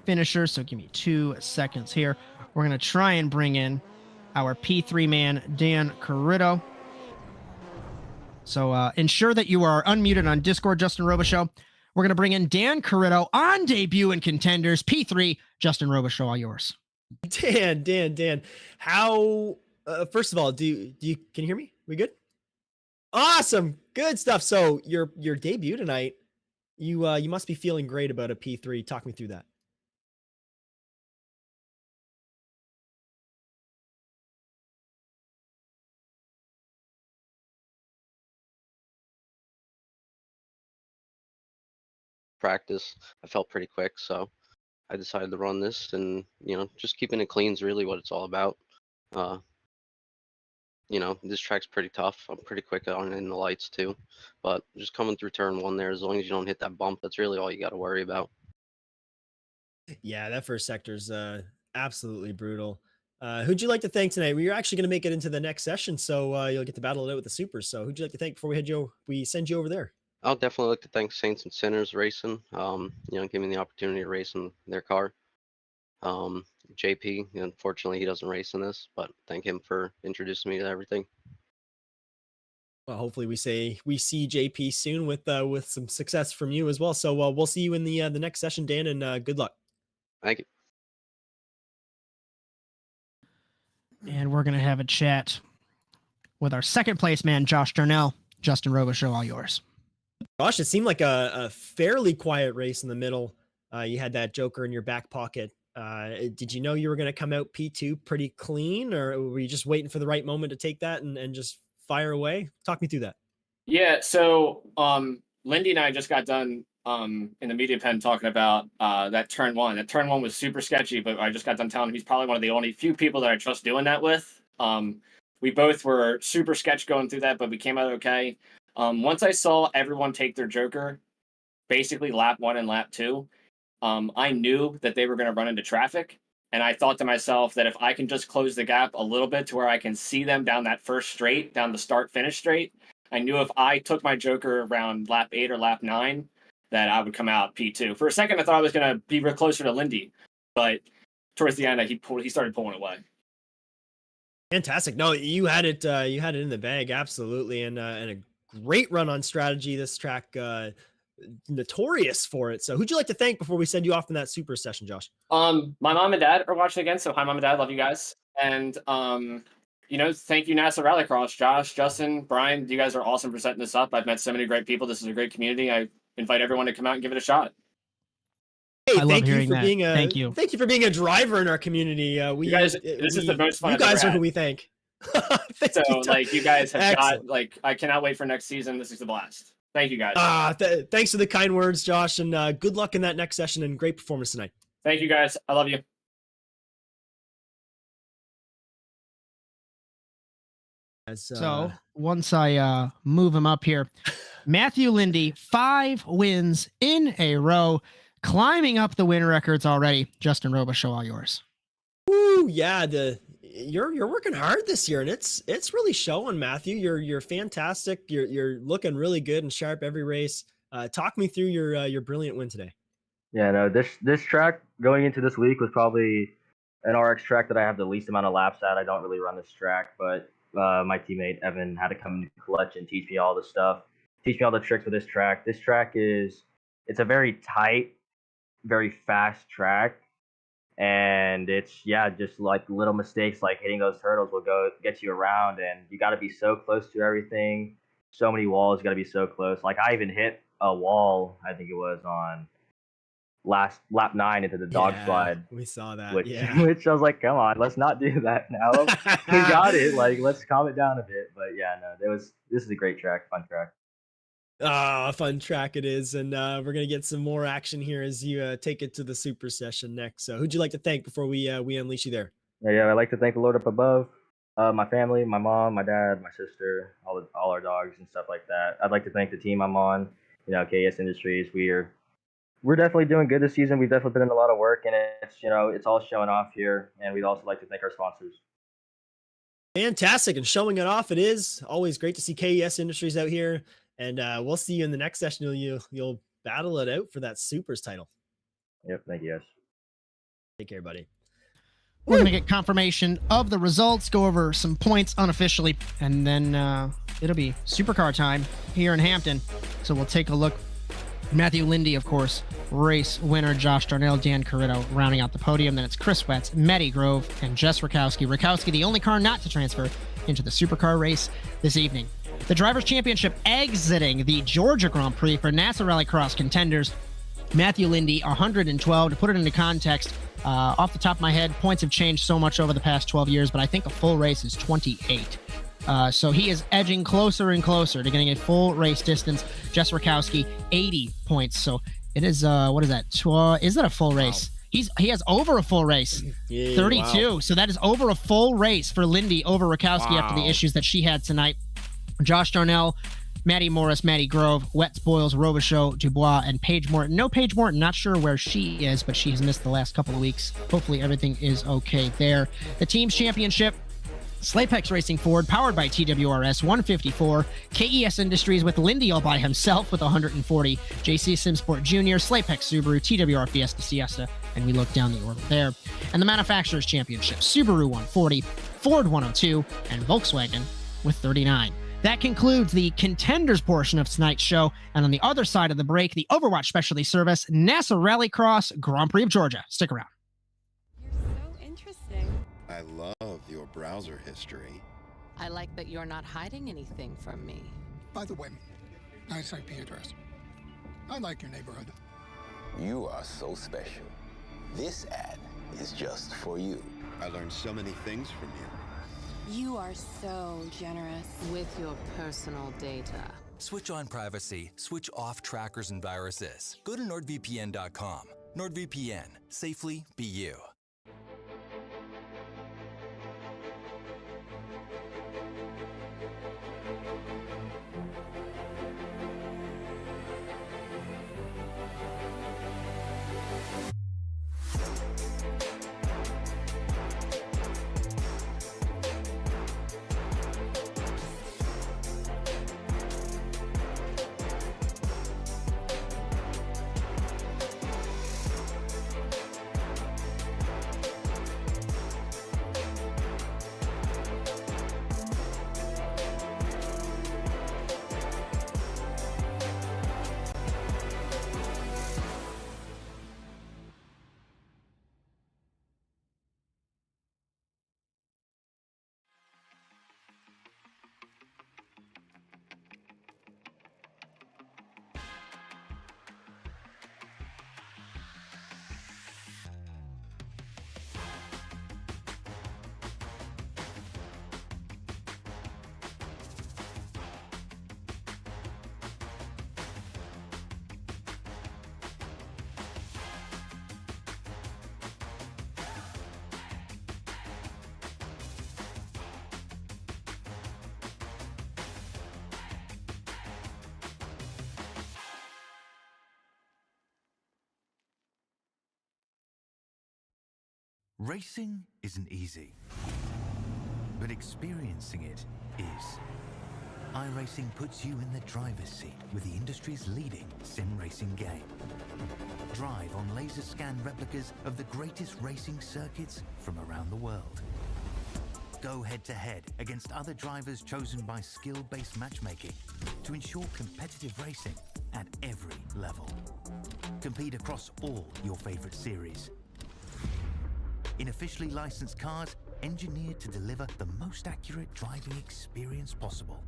A: finisher. So give me 2 seconds here. We're going to try and bring in our P3 man, Dan Corritto. So ensure that you are unmuted on Discord, Justin Robichaud. We're going to bring in Dan Corritto on debut in contenders. P3, Justin Robichaud, all yours.
B: Dan. How? First of all, can you hear me? We good? Awesome, good stuff. So your debut tonight, you must be feeling great about a P3. Talk me through that.
K: Practice, I felt pretty quick, so I decided to run this, and just keeping it clean is really what it's all about. This track's pretty tough. I'm pretty quick on in the lights too, but just coming through turn 1 there, as long as you don't hit that bump, that's really all you got to worry about.
B: Yeah, that first sector's absolutely brutal. Who'd you like to thank tonight? We're actually going to make it into the next session, so you'll get to battle it out with the supers. So who'd you like to thank before we send you over there?
K: I'll definitely like to thank Saints and Sinners Racing, giving me the opportunity to race in their car. JP, unfortunately he doesn't race in this, but thank him for introducing me to everything.
B: Well, hopefully we see JP soon with some success from you as well. So we'll see you in the next session, Dan, and good luck.
K: Thank you.
A: And we're going to have a chat with our second place man, Josh Darnell. Justin Robichaud, all yours.
B: Gosh, it seemed like a fairly quiet race in the middle. You had that joker in your back pocket Did you know you were going to come out P2 pretty clean, or were you just waiting for the right moment to take that and just fire away? Talk me through that.
J: Yeah, so Lindy and I just got done in the media pen talking about that turn one. That turn one was super sketchy, but I just got done telling him he's probably one of the only few people that I trust doing that with. We both were super sketch going through that, but we came out okay. Once I saw everyone take their Joker, basically lap 1 and lap 2, I knew that they were going to run into traffic. And I thought to myself that if I can just close the gap a little bit to where I can see them down that first straight, down the start-finish straight, I knew if I took my Joker around lap 8 or lap 9, that I would come out P2. For a second, I thought I was going to be real closer to Lindy, but towards the end, he started pulling away.
B: Fantastic. No, you had it in the bag, absolutely, and a great run on strategy. This track, notorious for it. So, who'd you like to thank before we send you off in that super session, Josh?
J: My mom and dad are watching again, so hi, mom and dad, love you guys. And thank you, NASA Rallycross, Josh, Justin, Bryan. You guys are awesome for setting this up. I've met so many great people. This is a great community. I invite everyone to come out and give it a shot.
B: Hey,
A: I love hearing that. Thank you.
B: Thank you for being a driver in our community.
J: This is the most fun.
B: You guys are who we thank.
J: You guys have got I cannot wait for next season. This is a blast. Thank you guys.
B: Thanks for the kind words, Josh, and good luck in that next session and great performance tonight.
J: Thank you guys. I love you.
A: So once I move him up here, Matthew Lindy, 5 wins in a row, climbing up the win records already. Justin Robichaud, all yours.
B: Woo, yeah, you're working hard this year, and it's really showing, Matthew. You're fantastic. You're looking really good and sharp every race. Talk me through your brilliant win today.
L: Yeah, no, this track going into this week was probably an RX track that I have the least amount of laps at. I don't really run this track, but my teammate Evan had to come in the clutch and teach me all the stuff, teach me all the tricks with this track. This track it's a very tight, very fast track, and it's just like little mistakes like hitting those hurdles will get you around, and you got to be so close to everything. So many walls, got to be so close. Like I even hit a wall, I think it was on last lap 9 into the dog slide.
B: We saw that.
L: Which I was like, come on, let's not do that now. We got it. Like, let's calm it down a bit. But yeah, no, this is a great track, fun track.
B: Fun track it is, and we're gonna get some more action here as you take it to the super session next. So, who'd you like to thank before we unleash you there?
L: Yeah, I'd like to thank the Lord up above, my family, my mom, my dad, my sister, all our dogs and stuff like that. I'd like to thank the team I'm on. KS Industries. We're definitely doing good this season. We've definitely put in a lot of work, and it's all showing off here. And we'd also like to thank our sponsors.
B: Fantastic, and showing it off. It is always great to see KS Industries out here. And we'll see you in the next session. You'll battle it out for that Supers title.
L: Yep, thank you guys.
B: Take care, buddy.
A: We're going to get confirmation of the results, go over some points unofficially, and then it'll be supercar time here in Hampton. So we'll take a look. Matthew Lindy, of course, race winner. Josh Darnell, Dan Corritto rounding out the podium. Then it's Chris Wetz, Matty Grove, and Jess Rakowski. Rakowski, the only car not to transfer into the supercar race this evening. The Drivers' Championship exiting the Georgia Grand Prix for NASA Rallycross contenders. Matthew Lindy, 112. To put it into context, off the top of my head, points have changed so much over the past 12 years, but I think a full race is 28. So he is edging closer and closer to getting a full race distance. Jess Rakowski, 80 points. So it is, what is that? Is that a full race? He has over a full race, 32. Wow. So that is over a full race for Lindy over Rakowski after the issues that she had tonight. Josh Darnell, Maddie Morris, Maddie Grove, Wetz, Boyles, Robichaud, Dubois, and Paige Morton. No Paige Morton, not sure where she is, but she has missed the last couple of weeks. Hopefully everything is okay there. The team's championship, Slapex Racing Ford, powered by TWRS, 154. KES Industries with Lindy all by himself with 140. JC Simsport Jr., Slapex Subaru, TWR Fiesta Siesta, and we look down the order there. And the Manufacturers Championship, Subaru 140, Ford 102, and Volkswagen with 39. That concludes the contenders portion of tonight's show. And on the other side of the break, the Overwatch Specialty Service, NASA Rallycross Grand Prix of Georgia. Stick around.
C: You're so interesting.
D: I love your browser history.
E: I like that you're not hiding anything from me.
F: By the way, nice IP address. I like your neighborhood.
G: You are so special. This ad is just for you.
D: I learned so many things from you.
C: You are so generous.
E: With your personal data.
H: Switch on privacy, switch off trackers and viruses. Go to NordVPN.com. NordVPN, safely be you.
I: Racing isn't easy, but experiencing it is. iRacing puts you in the driver's seat with the industry's leading sim racing game. Drive on laser scan replicas of the greatest racing circuits from around the world. Go head-to-head against other drivers chosen by skill-based matchmaking to ensure competitive racing at every level. Compete across all your favorite series. In officially licensed cars, engineered to deliver the most accurate driving experience possible.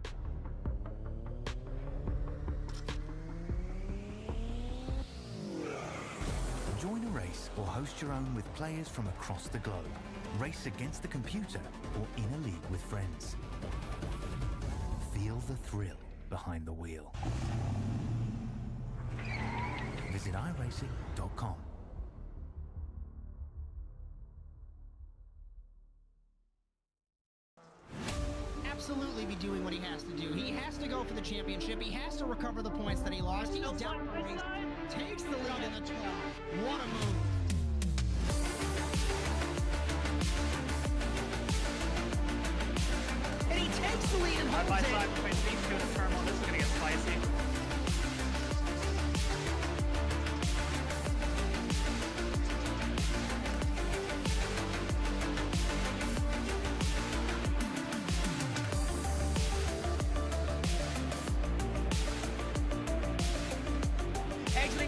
I: Join a race or host your own with players from across the globe. Race against the computer or in a league with friends. Feel the thrill behind the wheel. Visit iRacing.com.
A: Absolutely be doing what he has to do. He has to go for the championship. He has to recover the points that he lost. He's down the race, takes the lead in the 12. What a move. And he takes the lead and holds it.
M: Side between these two and Terminal. This is going to get spicy.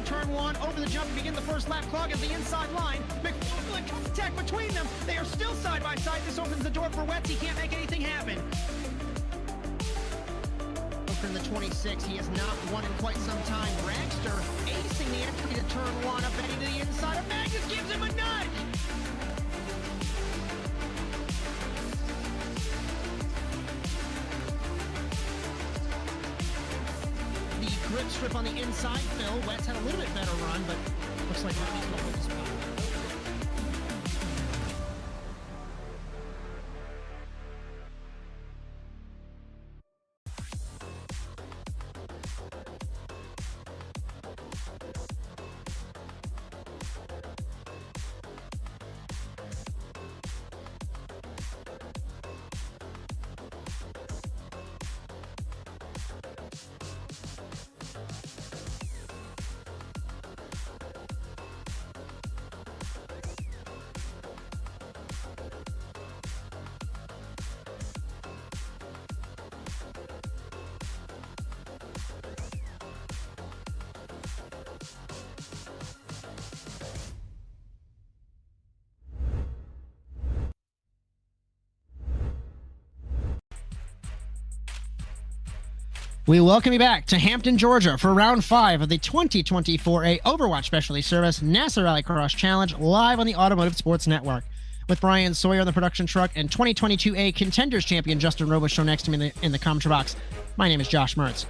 A: Turn one, over the jump to begin the first lap, clog at the inside line. McFarland contact between them. They are still side by side. This opens the door for Wetz. He can't make anything happen. From the 26, he has not won in quite some time. Dragster acing the entry to turn one, up Betty to the inside of Magnus, gives him a nudge. Grip strip on the inside, Phil. Wetz had a little bit better run, but looks like Ronnie's going to spot. We welcome you back to Hampton, Georgia for round 5 of the 2024A Overwatch Specialty Service NASA Rallycross Challenge live on the Automotive Sports Network. With Bryan, Sawyer on the production truck, and 2022A Contenders Champion Justin Robichaud next to me in the commentary box. My name is Josh Mertz.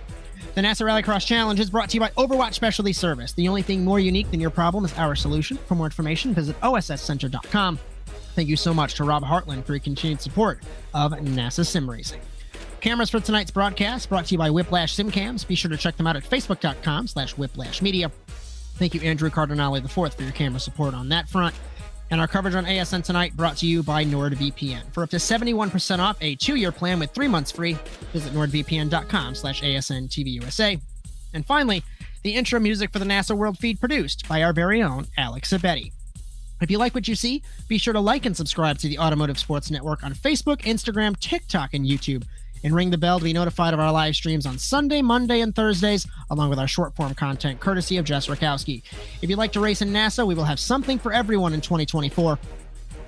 A: The NASA Rallycross Challenge is brought to you by Overwatch Specialty Service. The only thing more unique than your problem is our solution. For more information, visit osscenter.com. Thank you so much to Rob Hartland for your continued support of NASA Sim Racing. Cameras for tonight's broadcast brought to you by Whiplash SimCams. Be sure to check them out at facebook.com/whiplashmedia. Thank you, Andrew Cardinale IV, for your camera support on that front. And our coverage on ASN tonight brought to you by NordVPN. For up to 71% off a 2-year plan with 3 months free, visit nordvpn.com/ASNTVUSA. And finally, the intro music for the NASA World Feed produced by our very own Alex Abetti. If you like what you see, be sure to like and subscribe to the Automotive Sports Network on Facebook, Instagram, TikTok, and YouTube. And ring the bell to be notified of our live streams on Sunday, Monday, and Thursdays, along with our short-form content, courtesy of Jess Rakowski. If you'd like to race in NASA, we will have something for everyone in 2024.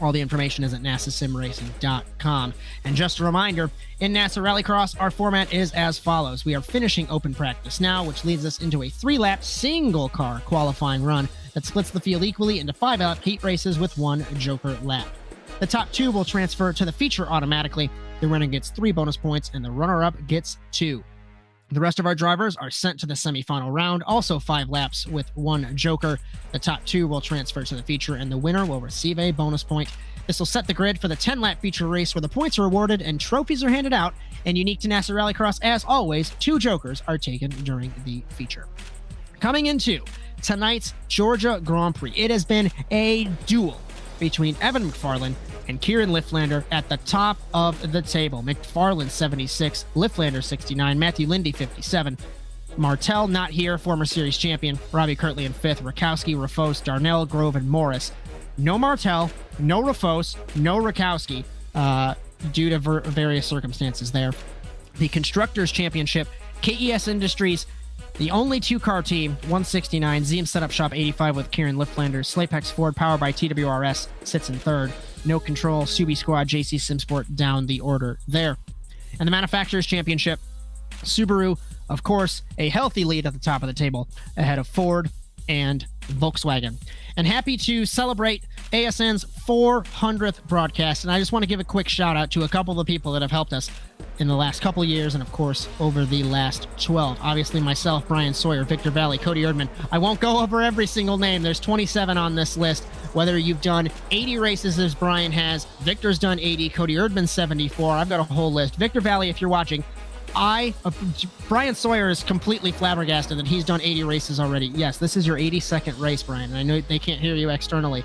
A: All the information is at nasasimracing.com. And just a reminder, in NASA Rallycross, our format is as follows. We are finishing open practice now, which leads us into a 3-lap single-car qualifying run that splits the field equally into 5-lap heat races with 1 joker lap. The top 2 will transfer to the feature automatically. The winner gets 3 bonus points, and the runner-up gets 2. The rest of our drivers are sent to the semifinal round, also 5 laps with 1 joker. The top 2 will transfer to the feature, and the winner will receive a bonus point. This will set the grid for the 10-lap feature race where the points are awarded and trophies are handed out. And unique to NASA Rallycross, as always, 2 jokers are taken during the feature. Coming into tonight's Georgia Grand Prix, it has been a duel between Evan McFarland and Kieran Lifflander at the top of the table. McFarland 76, Lifflander 69, Matthew Lindy 57. Martell not here, former series champion. Robbie Kirtley in 5th, Rakowski, Rafos, Darnell, Grove, and Morris. No Martell, no Rafos, no Rakowski, due to various circumstances there. The Constructors Championship, KES Industries, the only 2-car team, 169, ZM Setup Shop 85 with Kieran Lifflander. Slapex Ford, powered by TWRS, sits in 3rd. No Control, Subi Squad, JC Simsport down the order there. And the Manufacturers Championship, Subaru, of course, a healthy lead at the top of the table, ahead of Ford and Volkswagen. And happy to celebrate ASN's 400th broadcast. And I just want to give a quick shout out to a couple of the people that have helped us in the last couple of years, and of course over the last 12. Obviously myself, Bryan, Sawyer, Victor Valley, Cody Erdmann. I won't go over every single name. There's 27 on this list. Whether you've done 80 races as Bryan has, Victor's done 80, Cody Erdmann 74. I've got a whole list. Victor Valley, if you're watching, Bryan Sawyer is completely flabbergasted that he's done 80 races already. Yes, this is your 82nd race, Bryan, and I know they can't hear you externally.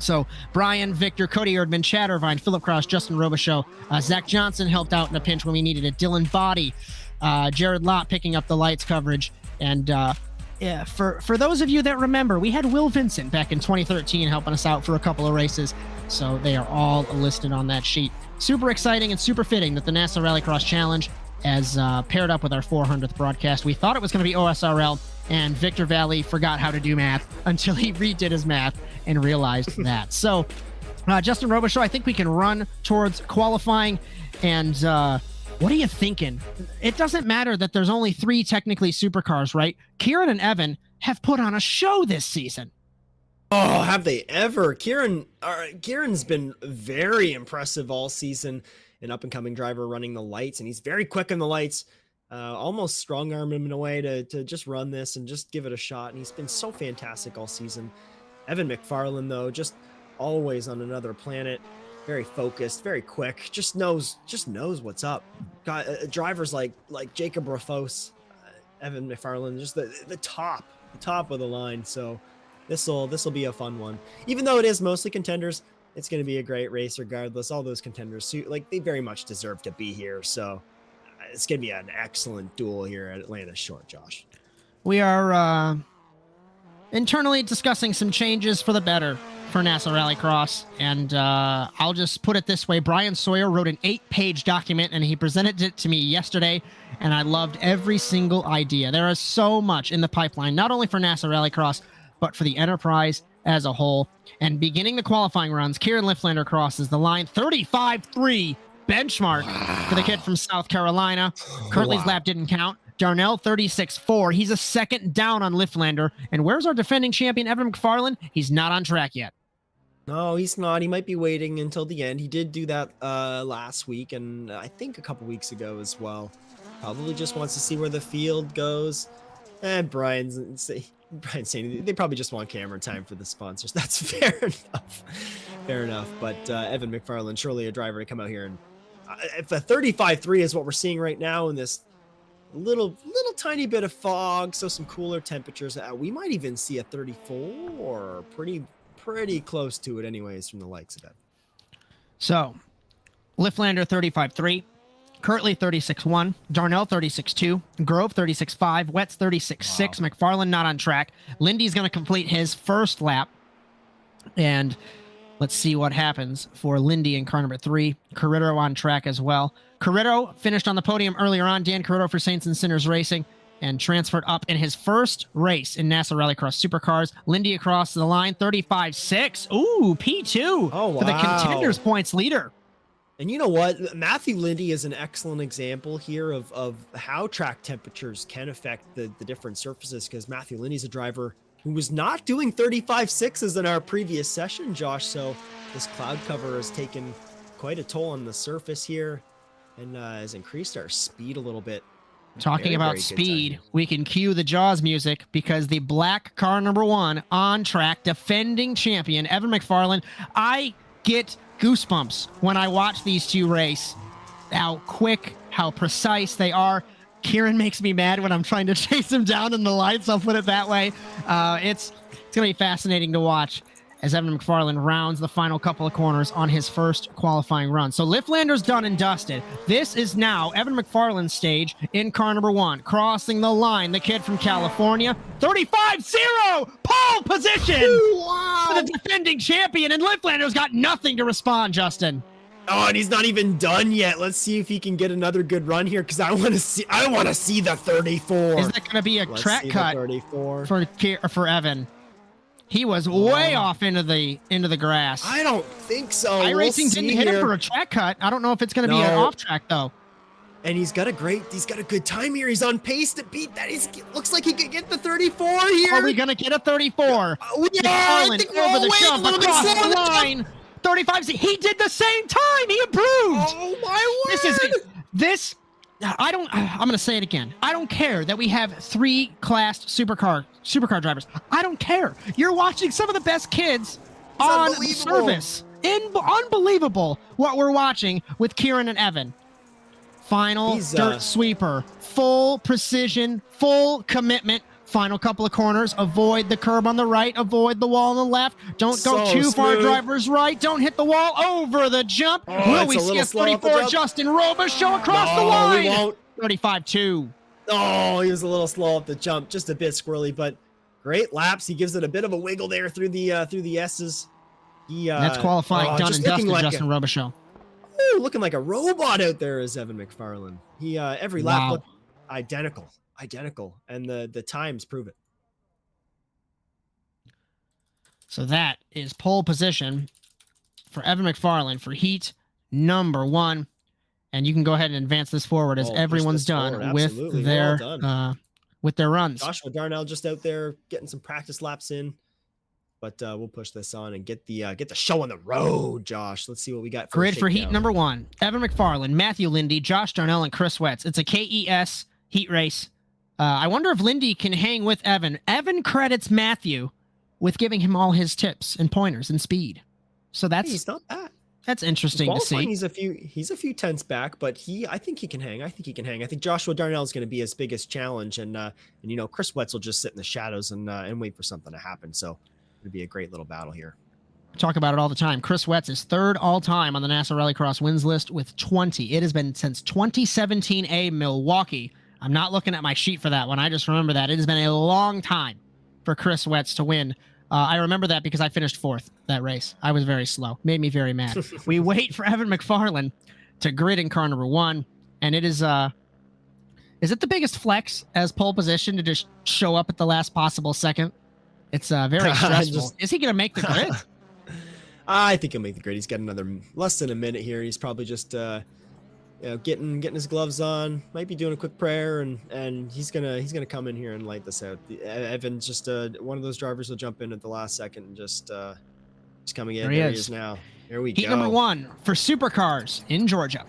A: So Bryan, Victor, Cody Erdmann, Chad Irvine, Philip Krause, Justin Robichaud, Zach Johnson helped out in a pinch when we needed it, Dylan Body, Jared Lott picking up the lights coverage, and yeah, for those of you that remember, we had Will Vincent back in 2013 helping us out for a couple of races, so they are all listed on that sheet. Super exciting and super fitting that the NASA Rallycross Challenge has paired up with our 400th broadcast. We thought it was going to be OSRL, and Victor Valley forgot how to do math until he redid his math and realized that. So, Justin Robichaud, I think we can run towards qualifying. And what are you thinking? It doesn't matter that there's only 3 technically supercars, right? Kieran and Evan have put on a show this season.
B: Oh, have they ever? Kieran's been very impressive all season. An up-and-coming driver running the lights, and he's very quick in the lights. Almost strong-arm him in a way to just run this and just give it a shot, and he's been so fantastic all season. Evan McFarland, though, just always on another planet, very focused, very quick, just knows what's up. Got drivers like Jacob Rafos, Evan McFarland, just the top of the line. So this will be a fun one. Even though it is mostly contenders, it's going to be a great race regardless. All those contenders, they very much deserve to be here. So it's going to be an excellent duel here at Atlanta Short, Josh.
A: We are internally discussing some changes for the better for NASA Rallycross, and I'll just put it this way. Bryan Sawyer wrote an 8-page document, and he presented it to me yesterday, and I loved every single idea. There is so much in the pipeline, not only for NASA Rallycross, but for the enterprise as a whole. And beginning the qualifying runs, Kieran Lifflander crosses the line 35-3 benchmark for the kid from South Carolina. Curtly's lap didn't count. Darnell 36.4. He's a second down on Liftlander. And where's our defending champion, Evan McFarland? He's not on track yet.
B: No, he's not. He might be waiting until the end. He did do that last week, and I think a couple weeks ago as well. Probably just wants to see where the field goes. And Bryan's saying they probably just want camera time for the sponsors. That's fair enough. Fair enough. But Evan McFarland, surely a driver to come out here. And if a 35.3 is what we're seeing right now in this little tiny bit of fog, so some cooler temperatures, we might even see a 34 or pretty close to it anyways from the likes of it. So,
A: Liftlander 35.3, Curtly 36.1, Darnell 36.2, Grove 36.5, Wetz 36.6, McFarland not on track. Lindy's going to complete his first lap, and let's see what happens for Lindy in car number 3. Corritto on track as well. Corritto finished on the podium earlier on. Dan Corritto for Saints and Sinners Racing, and transferred up in his first race in NASA Rallycross Supercars. Lindy across the line, 35.6. Ooh, P2 for the contenders points leader.
B: And you know what? Matthew Lindy is an excellent example here of how track temperatures can affect the different surfaces, because Matthew Lindy's a driver who was not doing 35.6s in our previous session, Josh. So this cloud cover has taken quite a toll on the surface here and has increased our speed a little bit.
A: Talking about speed, we can cue the Jaws music, because the black car number 1 on track, defending champion, Evan McFarland. I get goosebumps when I watch these two race. How quick, how precise they are. Kieran makes me mad when I'm trying to chase him down in the lights, I'll put it that way. It's going to be fascinating to watch as Evan McFarland rounds the final couple of corners on his first qualifying run. So Liftlander's done and dusted. This is now Evan McFarland's stage in car number 1. Crossing the line, the kid from California. 35-0! Pole position!
B: Wow!
A: For the defending champion, and Liftlander's got nothing to respond, Justin.
B: Oh, and he's not even done yet. Let's see if he can get another good run here, because I want to see the 34.
A: Is that going to be a track cut
B: 34
A: for Evan? He was way off into the grass.
B: I don't think so.
A: iRacing didn't hit him for a track cut. I don't know if it's going to be an off track though.
B: And he's got a good time here. He's on pace to beat that. Looks like he could get the 34 here.
A: Are we going to get a 34?
B: Yeah, I think
A: over the jump, across the line. 35. He did the same time. He improved.
B: Oh my word!
A: I'm going to say it again. I don't care that we have 3 classed supercar drivers. I don't care. You're watching some of the best kids on service. Unbelievable what we're watching with Kieran and Evan. Final dirt sweeper. Full precision, full commitment. Final couple of corners. Avoid the curb on the right. Avoid the wall on the left. Don't go too far, drivers right. Don't hit the wall. Over the jump. Will we see a 34 Justin Robichaud across the line?
B: We won't.
A: 35-2.
B: Oh, he was a little slow at the jump. Just a bit squirrely, but great laps. He gives it a bit of a wiggle there through the S's.
A: That's qualifying done and dusted, like Justin Robichaud.
B: Ooh, looking like a robot out there is Evan McFarland. He every lap looked identical, and the times prove it.
A: So that is pole position for Evan McFarland for heat number 1, and you can go ahead and advance this forward as everyone's done with their runs.
B: Joshua Darnell just out there getting some practice laps in, but we'll push this on and get the show on the road. Josh, let's see what we got.
A: Grid for heat number 1: Evan McFarland, Matthew Lindy, Josh Darnell, and Chris Wetz. It's a KES heat race. I wonder if Lindy can hang with Evan. Evan credits Matthew with giving him all his tips and pointers and speed. So
B: he's not bad.
A: That's interesting to see.
B: He's a few tenths back, but I think he can hang. I think Joshua Darnell is going to be his biggest challenge, and Chris Wetz will just sit in the shadows and wait for something to happen. So it'd be a great little battle here.
A: Talk about it all the time. Chris Wetz is 3rd all time on the NASA Rallycross wins list with 20. It has been since 2017A Milwaukee. I'm not looking at my sheet for that one. I just remember that. It has been a long time for Chris Wetz to win. I remember that because I finished 4th that race. I was very slow. Made me very mad. We wait for Evan McFarland to grid in car number 1, and it is it the biggest flex as pole position to just show up at the last possible second? It's very stressful. Is he going to make the grid?
B: I think he'll make the grid. He's got another less than a minute here. He's probably just getting his gloves on. Might be doing a quick prayer, and he's gonna come in here and light this out. Evan's just one of those drivers will jump in at the last second and just coming in. There he is now. Here we go.
A: Heat number 1 for supercars in Georgia.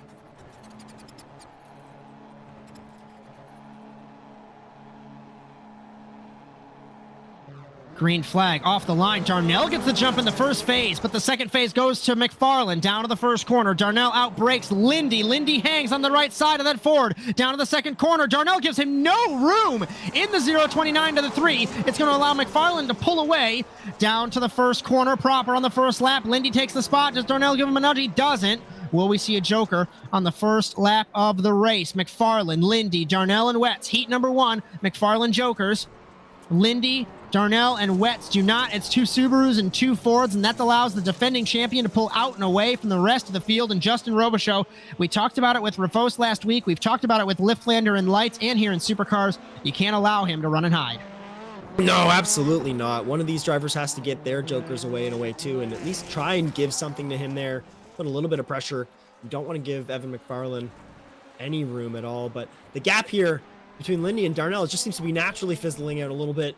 A: Green flag off the line. Darnell gets the jump in the first phase, but the second phase goes to McFarland down to the first corner. Darnell outbrakes Lindy. Lindy hangs on the right side of that Ford down to the second corner. Darnell gives him no room in the 0.29 to the 3. It's going to allow McFarland to pull away down to the first corner proper on the first lap. Lindy takes the spot. Does Darnell give him a nudge? He doesn't. Will we see a joker on the first lap of the race? McFarland, Lindy, Darnell, and Wetz. Heat number 1. McFarland jokers. Lindy, Darnell, and Wetz do not. It's 2 Subarus and 2 Fords, and that allows the defending champion to pull out and away from the rest of the field. And Justin Robichaud, we talked about it with Rafos last week. We've talked about it with Liftlander in lights and here in supercars. You can't allow him to run and hide.
B: No, absolutely not. One of these drivers has to get their jokers away and away too, and at least try and give something to him there. Put a little bit of pressure. You don't want to give Evan McFarland any room at all, but the gap here between Lindy and Darnell, it just seems to be naturally fizzling out a little bit.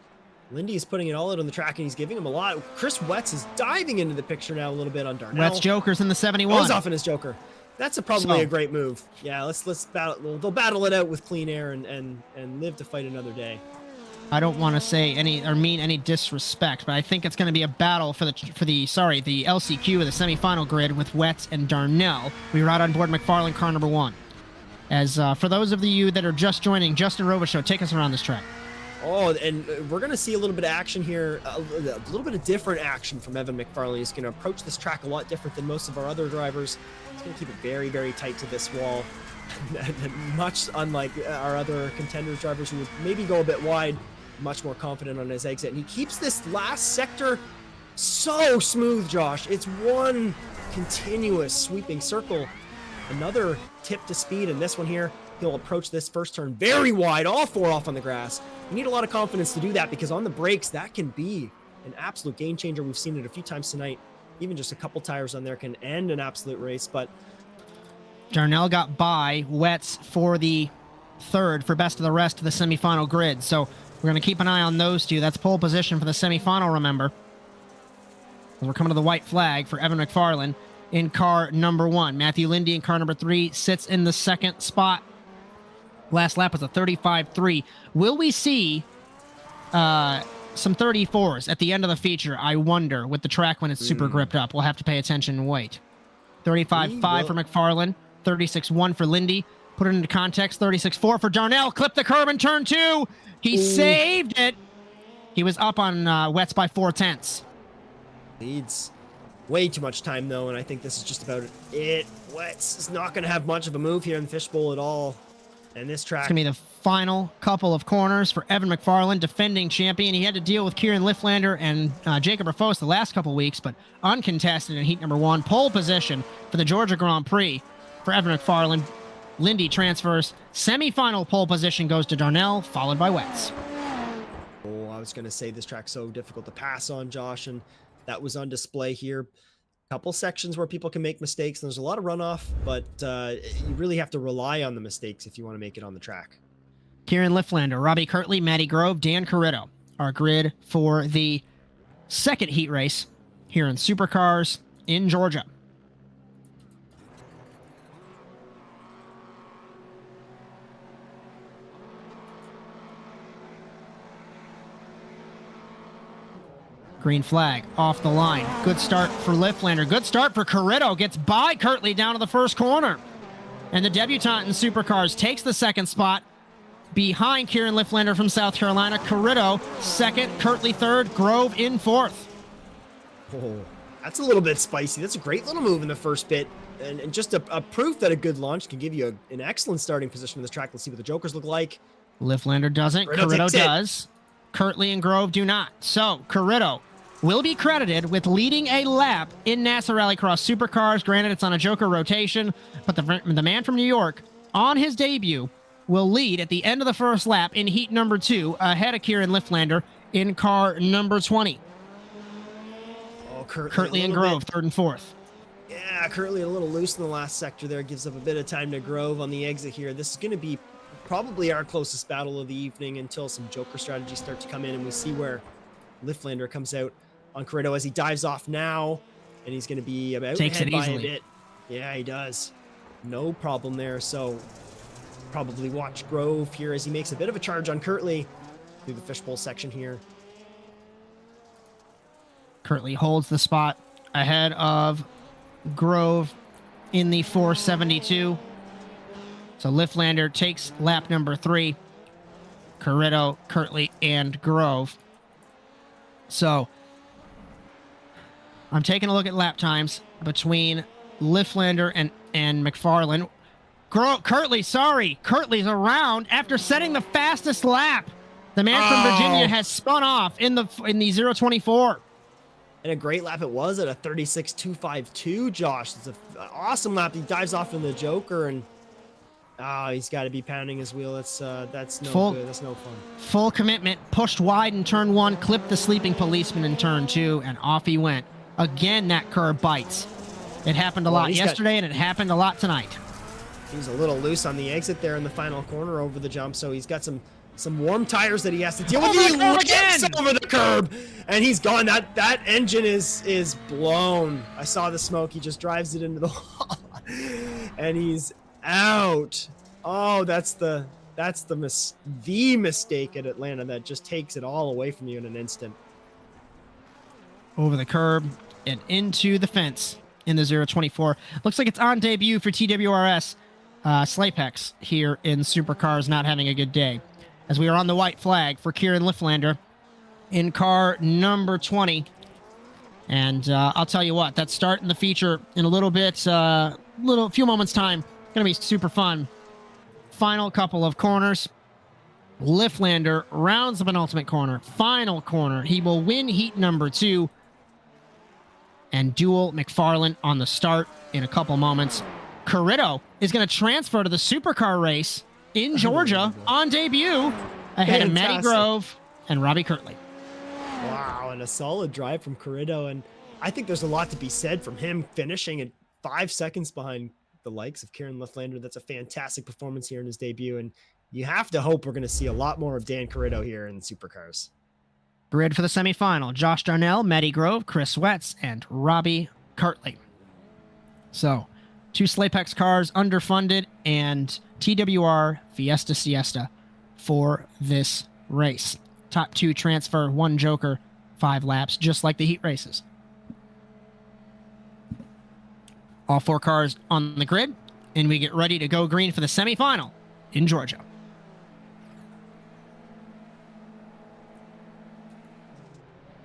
B: Lindy is putting it all out on the track, and he's giving him a lot. Chris Wetz is diving into the picture now a little bit on Darnell.
A: Wetz jokers in the 71.
B: Goes off in his joker. That's probably a great move. Yeah, let's battle. They'll battle it out with clean air and live to fight another day.
A: I don't want to say any or mean any disrespect, but I think it's going to be a battle for the LCQ of the semifinal grid with Wetz and Darnell. We ride on board McFarland car number 1. As for those of you that are just joining, Justin Robichaud, take us around this track.
B: Oh, and we're going to see a little bit of action here, a little bit of different action from Evan McFarland. He's going to approach this track a lot different than most of our other drivers. He's going to keep it very, very tight to this wall, much unlike our other contenders drivers who would maybe go a bit wide, much more confident on his exit. And he keeps this last sector so smooth, Josh. It's one continuous sweeping circle. Another tip to speed, and this one here, he'll approach this first turn very wide, all 4 off on the grass. You need a lot of confidence to do that, because on the brakes, that can be an absolute game changer. We've seen it a few times tonight. Even just a couple tires on there can end an absolute race, but
A: Darnell got by Wetz for the 3rd for best of the rest of the semifinal grid. So we're going to keep an eye on those 2. That's pole position for the semifinal, remember. We're coming to the white flag for Evan McFarland in car number 1. Matthew Lindy in car number 3 sits in the 2nd spot. Last lap was a 35.3. Will we see some 34s at the end of the feature? I wonder, with the track when it's super gripped up. We'll have to pay attention and wait. 35.5 for McFarland. 36.1 for Lindy. Put it into context. 36.4 for Darnell. Clip the curb in turn 2. He saved it. He was up on Wetz by 4/10.
B: Needs way too much time, though, and I think this is just about it. Wetz is not going to have much of a move here in the fishbowl at all. And this track...
A: It's going to be the final couple of corners for Evan McFarland, defending champion. He had to deal with Kieran Liftlander and Jacob Rafos the last couple weeks, but uncontested in heat number 1. Pole position for the Georgia Grand Prix for Evan McFarland. Lindy transfers. Semi-final pole position goes to Darnell, followed by Wetz.
B: Oh, I was going to say this track's so difficult to pass on, Josh, and that was on display here. Couple sections where people can make mistakes, and there's a lot of runoff, but you really have to rely on the mistakes if you want to make it on the track.
A: Kieran Liftlander, Robbie Kirtley, Matty Grove, Dan Corritto. Our grid for the 2nd heat race here in Supercars in Georgia. Green flag off the line. Good start for Liftlander. Good start for Corritto. Gets by Kirtley down to the first corner. And the debutant in Supercars takes the 2nd spot behind Kieran Liftlander from South Carolina. Corritto 2nd, Kirtley 3rd, Grove in 4th.
B: Oh, that's a little bit spicy. That's a great little move in the first bit. And just a proof that a good launch can give you an excellent starting position on this track. Let's see what the jokers look like.
A: Liftlander doesn't. Corritto does. Kirtley and Grove do not. So Corritto will be credited with leading a lap in NASA Rallycross Supercars. Granted, it's on a joker rotation, but the man from New York, on his debut, will lead at the end of the first lap in heat number 2, ahead of Kieran Liftlander in car number 20.
B: Oh,
A: Kirtley and Grove, third and fourth.
B: Yeah, Kirtley a little loose in the last sector there. Gives up a bit of time to Grove on the exit here. This is going to be probably our closest battle of the evening until some Joker strategies start to come in and we see where Liftlander comes out on Corrido as he dives off now. And he's going to be about
A: takes it
B: by
A: easily.
B: a bit. Yeah, he does. No problem there. So probably watch Grove here as he makes a bit of a charge on Kirtley through the fishbowl section here.
A: Kirtley holds the spot ahead of Grove in the 472. So Liftlander takes lap number 3. Corrido, Kirtley, and Grove. So I'm taking a look at lap times between Liftlander and McFarland. Kirtley's around after setting the fastest lap. The man from Virginia has spun off in the 024.
B: And a great lap it was at a 36.252, Josh. It's an awesome lap. He dives off in the Joker, and he's got to be pounding his wheel. That's no good. That's no fun.
A: Full commitment, pushed wide in turn 1, clipped the sleeping policeman in turn 2, and off he went. Again, that curb bites. It happened a lot yesterday, and it happened a lot tonight.
B: He's a little loose on the exit there in the final corner over the jump, so he's got some warm tires that he has to deal with. He whips over the curb, and he's gone. That engine is blown. I saw the smoke. He just drives it into the wall, and he's out. Oh, that's the mistake at Atlanta that just takes it all away from you in an instant.
A: Over the curb and into the fence in the 024. Looks like it's on debut for TWRS. Slapex here in Supercars not having a good day, as we are on the white flag for Kieran Liftlander in car number 20. And I'll tell you what, that start in the feature in a little bit, few moments time, gonna be super fun. Final couple of corners. Liftlander rounds the penultimate corner. Final corner. He will win heat number 2. And duel McFarland on the start in a couple moments. Corrido is going to transfer to the supercar race in Georgia on debut ahead of Matty Grove and Robbie Kirtley.
B: Wow, and a solid drive from Corrido. And I think there's a lot to be said from him finishing at 5 seconds behind the likes of Kieran Liftlander. That's a fantastic performance here in his debut. And you have to hope we're going to see a lot more of Dan Corrido here in supercars.
A: Grid for the semifinal: Josh Darnell, Matty Grove, Chris Wetz, and Robbie Kirtley. So, 2 Slapex cars underfunded and TWR Fiesta Siesta for this race. Top 2 transfer, 1 Joker, 5 laps, just like the heat races. All 4 cars on the grid, and we get ready to go green for the semifinal in Georgia.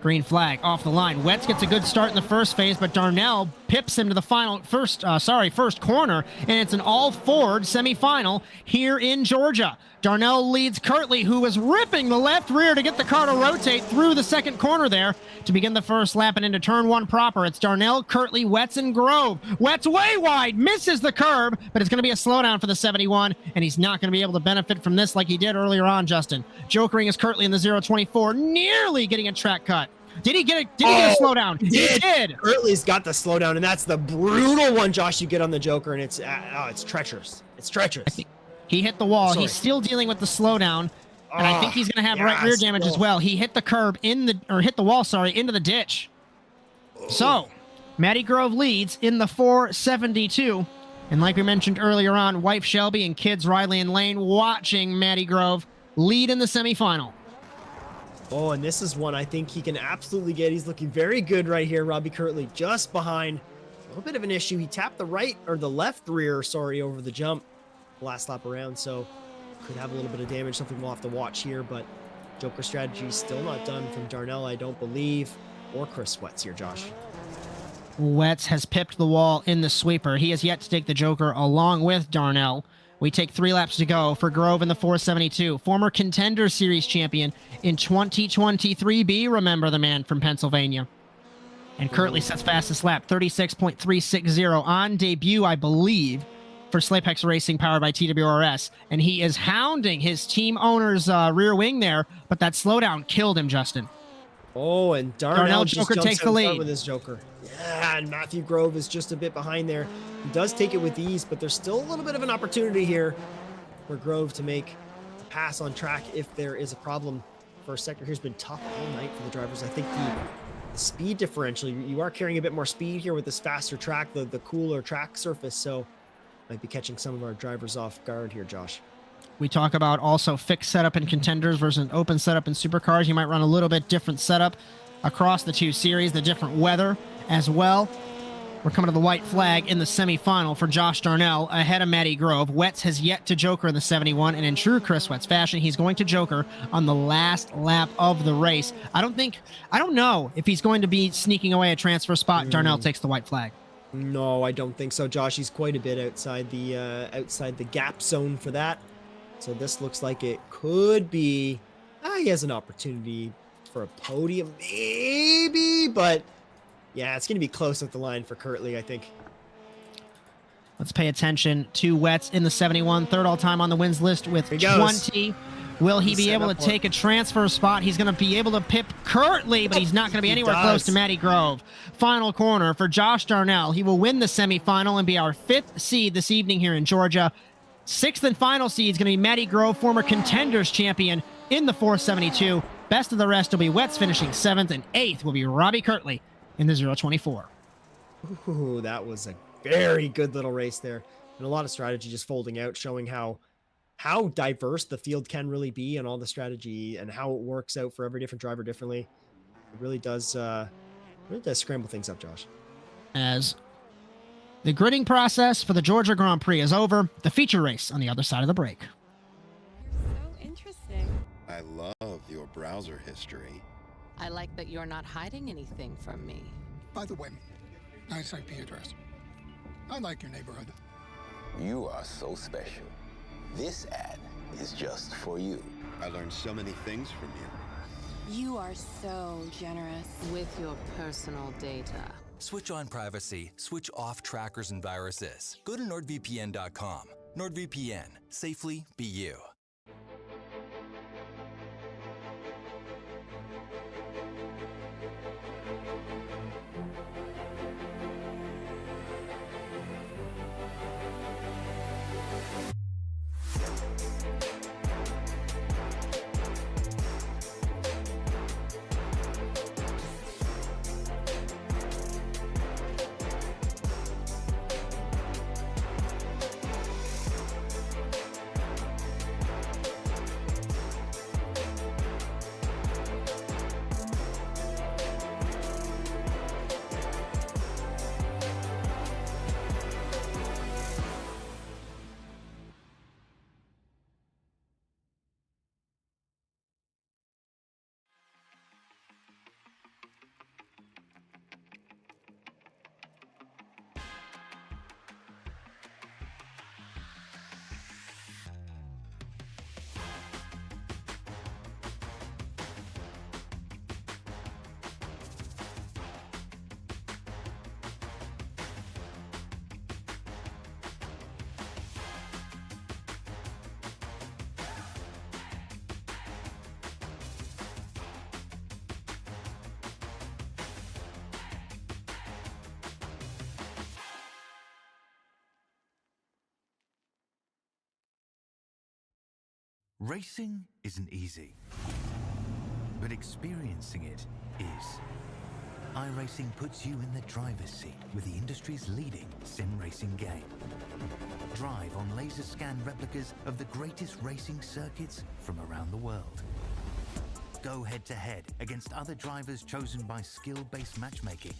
A: Green flag off the line. Wetz gets a good start in the first phase, but Darnell pips him to the first corner, and it's an all-Ford semifinal here in Georgia. Darnell leads Kirtley, who was ripping the left rear to get the car to rotate through the second corner there to begin the first lap and into turn 1 proper. It's Darnell, Kirtley, Wetz, and Grove. Wetz way wide, misses the curb, but it's going to be a slowdown for the 71, and he's not going to be able to benefit from this like he did earlier on, Justin. Jokering is Kirtley in the 024, nearly getting a track cut. Did he get a slowdown? He did.
B: Kirtley's got the slowdown, and that's the brutal one, Josh, you get on the Joker, and it's treacherous. It's treacherous.
A: He hit the wall. He's still dealing with the slowdown, and I think he's going to have right rear damage as well. He hit the curb hit the wall, into the ditch. So, Matty Grove leads in the 472, and like we mentioned earlier on, wife Shelby and kids Riley and Lane watching Matty Grove lead in the semifinal.
B: Oh, and this is one I think he can absolutely get. He's looking very good right here. Robbie Kirtley just behind. A little bit of an issue. He tapped the left rear, over the jump last lap around, so could have a little bit of damage. Something we'll have to watch here, but Joker strategy is still not done from Darnell, I don't believe, or Chris Wetz here, Josh.
A: Wetz has pipped the wall in the sweeper. He has yet to take the Joker along with Darnell. We take 3 laps to go for Grove in the 472. Former Contender Series champion in 2023B, remember the man from Pennsylvania. And Kirtley sets fastest lap, 36.360 on debut, I believe, for Slapex Racing powered by TWRS. And he is hounding his team owner's rear wing there, but that slowdown killed him, Justin.
B: Oh, and
A: Darnell
B: just
A: Joker
B: jumps
A: takes
B: out
A: the
B: in front
A: lead.
B: with his Joker. Yeah, and Matthew Grove is just a bit behind there. He does take it with ease, but there's still a little bit of an opportunity here for Grove to make the pass on track if there is a problem. First sector here's been tough all night for the drivers. I think the speed differential, you are carrying a bit more speed here with this faster track, the cooler track surface, so might be catching some of our drivers off guard here, Josh.
A: We talk about also fixed setup in contenders versus an open setup in supercars. You might run a little bit different setup across the two series, the different weather as well. We're coming to the white flag in the semifinal for Josh Darnell ahead of Matty Grove. Wetz has yet to Joker in the 71, and in true Chris Wetz fashion, he's going to Joker on the last lap of the race. I don't know if he's going to be sneaking away a transfer spot. Darnell takes the white flag.
B: No, I don't think so, Josh. He's quite a bit outside the gap zone for that. So this looks like it could be, he has an opportunity for a podium, maybe, but yeah, it's going to be close at the line for Kirtley, I think.
A: Let's pay attention to Wetz in the 71, third all-time on the wins list with 20. Will he be able to take a transfer spot? He's going to be able to pip Kirtley, but he's not going to be anywhere close to Matty Grove. Final corner for Josh Darnell. He will win the semifinal and be our 5th seed this evening here in Georgia. 6th and final seed is going to be Matty Grove, former contenders champion in the 472. Best of the rest will be Wetz finishing 7th, and 8th will be Robbie Kirtley in the 024.
B: Ooh, that was a very good little race there. And a lot of strategy just folding out, showing how diverse the field can really be and all the strategy and how it works out for every different driver differently. It really does scramble things up, Josh.
A: As the gridding process for the Georgia Grand Prix is over, the feature race on the other side of the break.
C: So interesting.
D: I love your browser history.
E: I like that you're not hiding anything from me.
F: By the way, nice IP address. I like your neighborhood.
G: You are so special. This ad is just for you.
D: I learned so many things from you.
C: You are so generous.
E: With your personal data.
H: Switch on privacy, switch off trackers and viruses. Go to NordVPN.com. NordVPN. Safely be you.
I: Racing isn't easy, but experiencing it is. iRacing puts you in the driver's seat with the industry's leading sim racing game. Drive on laser scan replicas of the greatest racing circuits from around the world. Go head-to-head against other drivers chosen by skill-based matchmaking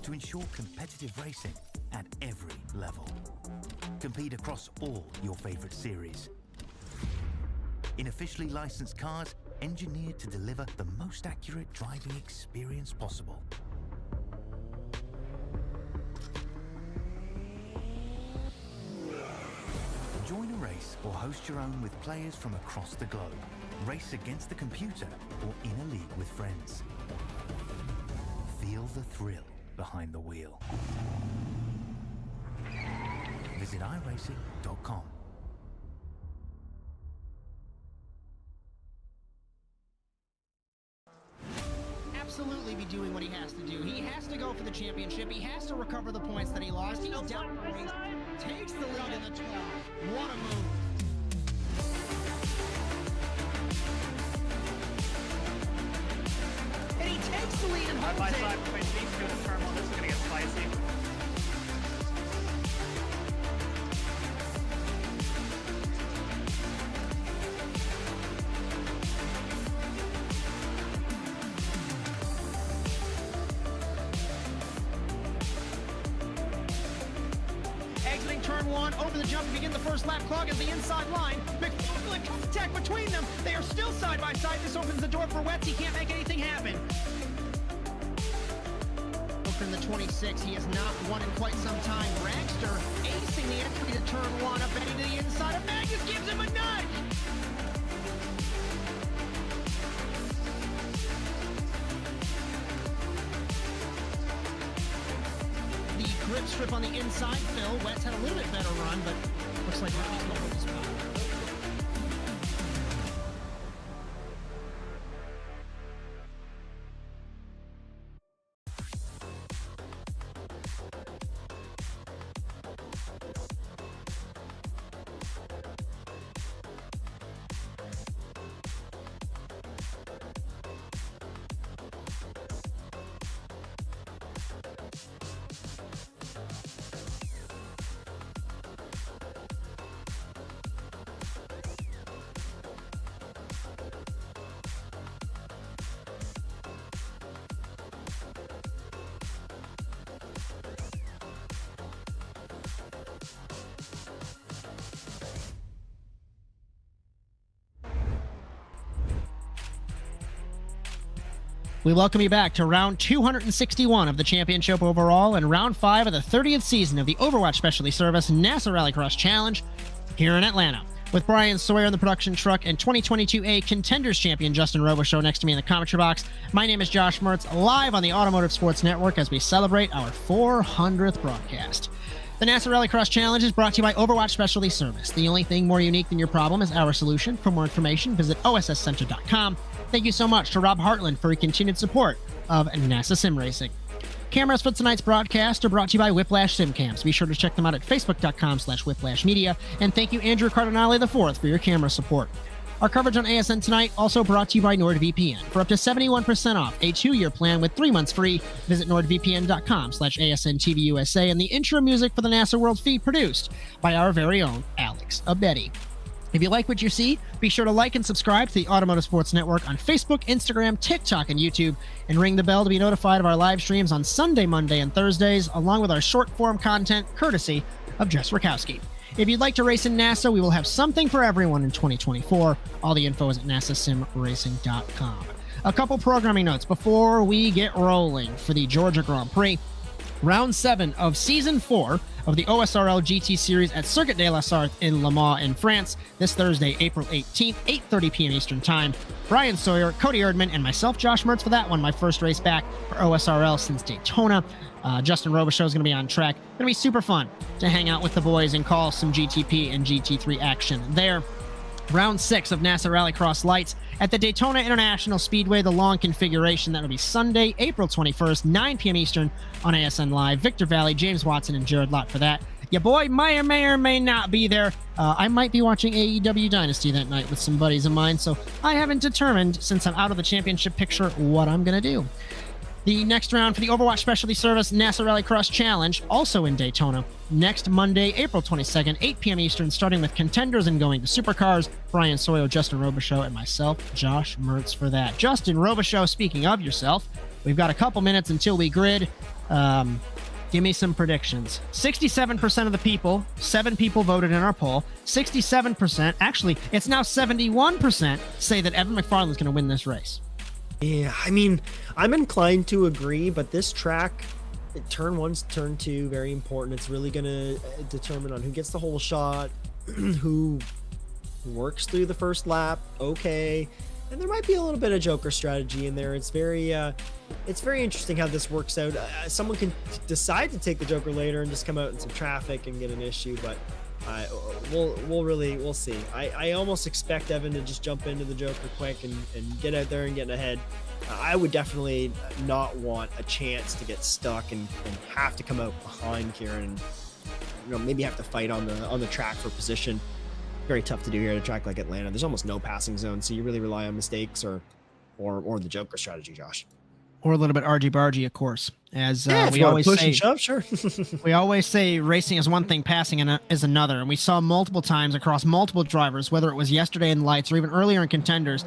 I: to ensure competitive racing at every level. Compete across all your favorite series. In officially licensed cars, engineered to deliver the most accurate driving experience possible. Join a race or host your own with players from across the globe. Race against the computer or in a league with friends. Feel the thrill behind the wheel. Visit iRacing.com.
A: absolutely be doing what he has to do. He has to go for the championship. He has to recover the points that he lost. He's down the race, takes the lead in the 12. What a move. And he takes the lead and holds
M: Side by
A: it.
M: side between these two in the turn one. This is going to get spicy.
A: Exiting turn one, over the jump to begin the first lap. Clog is the inside line. McFarland contact between them. They are still side by side. This opens the door for Wetz. He can't make anything happen. From the 26, he has not won in quite some time. Ragster acing the entry to turn one, up Eddie to the inside of Magnus, gives him a nudge. The grip strip on the inside, Phil. Wetz had a little bit better run, but looks like Rocky's going to hold his spot. We welcome you back to round 261 of the championship overall and round 5 of the 30th season of the Overwatch Specialty Service NASA Rallycross Challenge here in Atlanta. With Bryan Sawyer in the production truck and 2022A Contenders Champion Justin Robichaud next to me in the commentary box, my name is Josh Mertz, live on the Automotive Sports Network as we celebrate our 400th broadcast. The NASA Rallycross Challenge is brought to you by Overwatch Specialty Service. The only thing more unique than your problem is our solution. For more information, visit osscenter.com. Thank you so much to Rob Hartland for your continued support of NASA Sim Racing. Cameras for tonight's broadcast are brought to you by Whiplash Simcams. Be sure to check them out at facebook.com/whiplashmedia. And thank you, Andrew Cardinale IV, for your camera support. Our coverage on ASN tonight also brought to you by NordVPN. For up to 71% off a 2-year plan with 3 months free, visit nordvpn.com/ASNTVUSA. And the intro music for the NASA World feed produced by our very own Alex Abedi. If you like what you see, be sure to like and subscribe to the Automotive Sports Network on Facebook, Instagram, TikTok, and YouTube, and ring the bell to be notified of our live streams on Sunday, Monday, and Thursdays, along with our short-form content courtesy of Jess Rakowski. If you'd like to race in NASA, we will have something for everyone in 2024. All the info is at nasasimracing.com. A couple programming notes before we get rolling for the Georgia Grand Prix. Round 7 of Season 4 of the OSRL GT Series at Circuit de la Sarthe in Le Mans in France this Thursday, April 18th, 8:30 p.m. Eastern Time. Bryan Sawyer, Cody Erdmann, and myself, Josh Mertz, for that one, my first race back for OSRL since Daytona. Justin Robichaud is going to be on track. Going to be super fun to hang out with the boys and call some GTP and GT3 action there. Round 6 of NASA Rallycross Lights at the Daytona International Speedway, the long configuration. That will be Sunday, April 21st, 9 p.m. Eastern on ASN Live. Victor Valley, James Watson, and Jared Lott for that. Your boy may or may not be there. I might be watching AEW Dynasty that night with some buddies of mine, so I haven't determined, since I'm out of the championship picture, what I'm going to do. The next round for the Overwatch Specialty Service NASA Rallycross Challenge, also in Daytona, next Monday, April 22nd, 8 p.m. Eastern, starting with contenders and going to supercars. Bryan Sawyer, Justin Robichaud, and myself, Josh Mertz, for that. Justin Robichaud, speaking of yourself, we've got a couple minutes until we grid. Give me some predictions. 67% of the people, 7 people voted in our poll. 67%, actually, it's now 71%, say that Evan McFarland's going to win this race.
B: Yeah, I mean, I'm inclined to agree, but this track, turn 1's turn 2, very important. It's really going to determine on who gets the whole shot, who works through the first lap, okay. And there might be a little bit of Joker strategy in there. It's very interesting how this works out. Someone can decide to take the Joker later and just come out in some traffic and get an issue, but We'll see. I almost expect Evan to just jump into the Joker quick and get out there and get ahead. I would definitely not want a chance to get stuck and have to come out behind Kieran and, you know, maybe have to fight on the track for position. Very tough to do here at a track like Atlanta. There's almost no passing zone, so you really rely on mistakes or the Joker strategy, Josh.
A: Or a little bit argy-bargy, of course. As
B: Yeah,
A: we always
B: push
A: say,
B: and shove, sure.
A: we always say racing is one thing, passing is another. And we saw multiple times across multiple drivers, whether it was yesterday in lights or even earlier in contenders,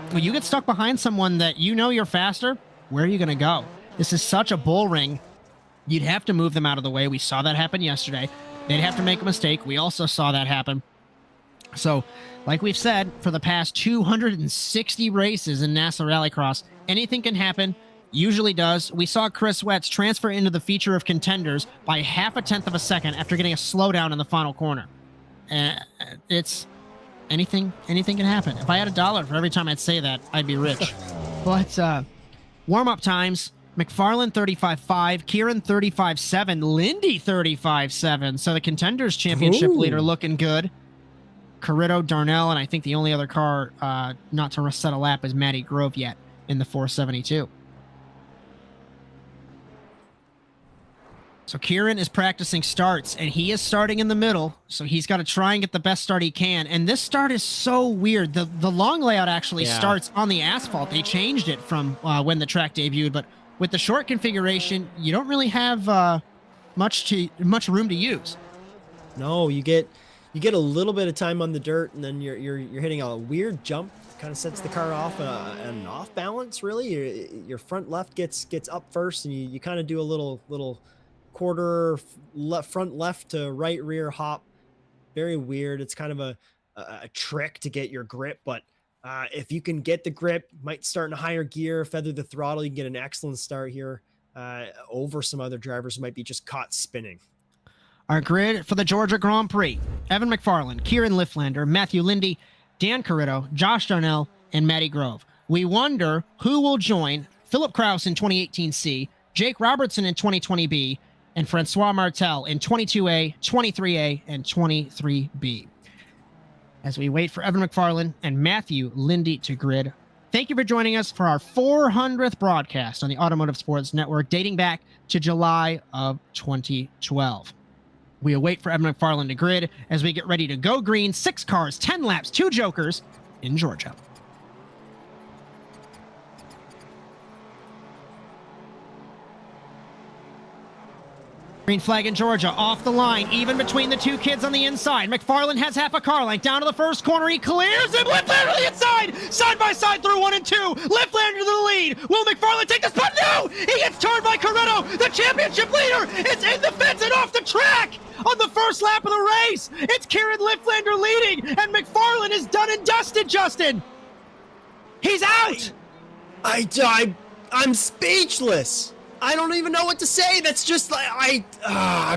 A: when you get stuck behind someone that you know you're faster, where are you going to go? This is such a bull ring. You'd have to move them out of the way. We saw that happen yesterday. They'd have to make a mistake. We also saw that happen. So, like we've said, for the past 260 races in NASA Rallycross, anything can happen. Usually does. We saw Chris Wetz transfer into the feature of contenders by 0.5 of a second after getting a slowdown in the final corner. It's anything can happen. If I had $1 for every time I'd say that, I'd be rich. But warm-up times, McFarland 35.5, Kieran 35.7, Lindy 35.7. So the contenders championship leader looking good. Carrito, Darnell, and I think the only other car not to set a lap is Matty Grove yet in the 472. So Kieran is practicing starts, and he is starting in the middle, so he's got to try and get the best start he can. And this start is so weird. The long layout actually starts on the asphalt. They changed it from when the track debuted, but with the short configuration, you don't really have much room to use.
B: No, you get a little bit of time on the dirt, and then you're hitting a weird jump. Kind of sets the car off an off balance. Really, your front left gets up first, and you kind of do a little quarter front left to right rear hop. Very weird. It's kind of a trick to get your grip, but if you can get the grip, might start in a higher gear, feather the throttle, you can get an excellent start here over some other drivers who might be just caught spinning.
A: Our grid for the Georgia Grand Prix: Evan McFarland, Kieran Lifflander, Matthew Lindy, Dan Carrito, Josh Darnell, and Matty Grove. We wonder who will join Philip Kraus in 2018C, Jake Robertson in 2020B, and Francois Martel in 22A, 23A, and 23B. As we wait for Evan McFarland and Matthew Lindy to grid, thank you for joining us for our 400th broadcast on the Automotive Sports Network, dating back to July of 2012. We await for Evan McFarland to grid as we get ready to go green. 6 cars, 10 laps, 2 jokers in Georgia. Green flag in Georgia, off the line, even between the 2 kids on the inside. McFarland has half a car length, down to the first corner, he clears him, Lifflander to the inside, side by side through 1 and 2, Lifflander to the lead, will McFarland take the spot? No! He gets turned by Carrito, the championship leader is in the fence and off the track! On the first lap of the race, it's Kieran Lifflander leading, and McFarland is done and dusted, Justin! He's out!
B: I'm speechless! I don't even know what to say. That's just like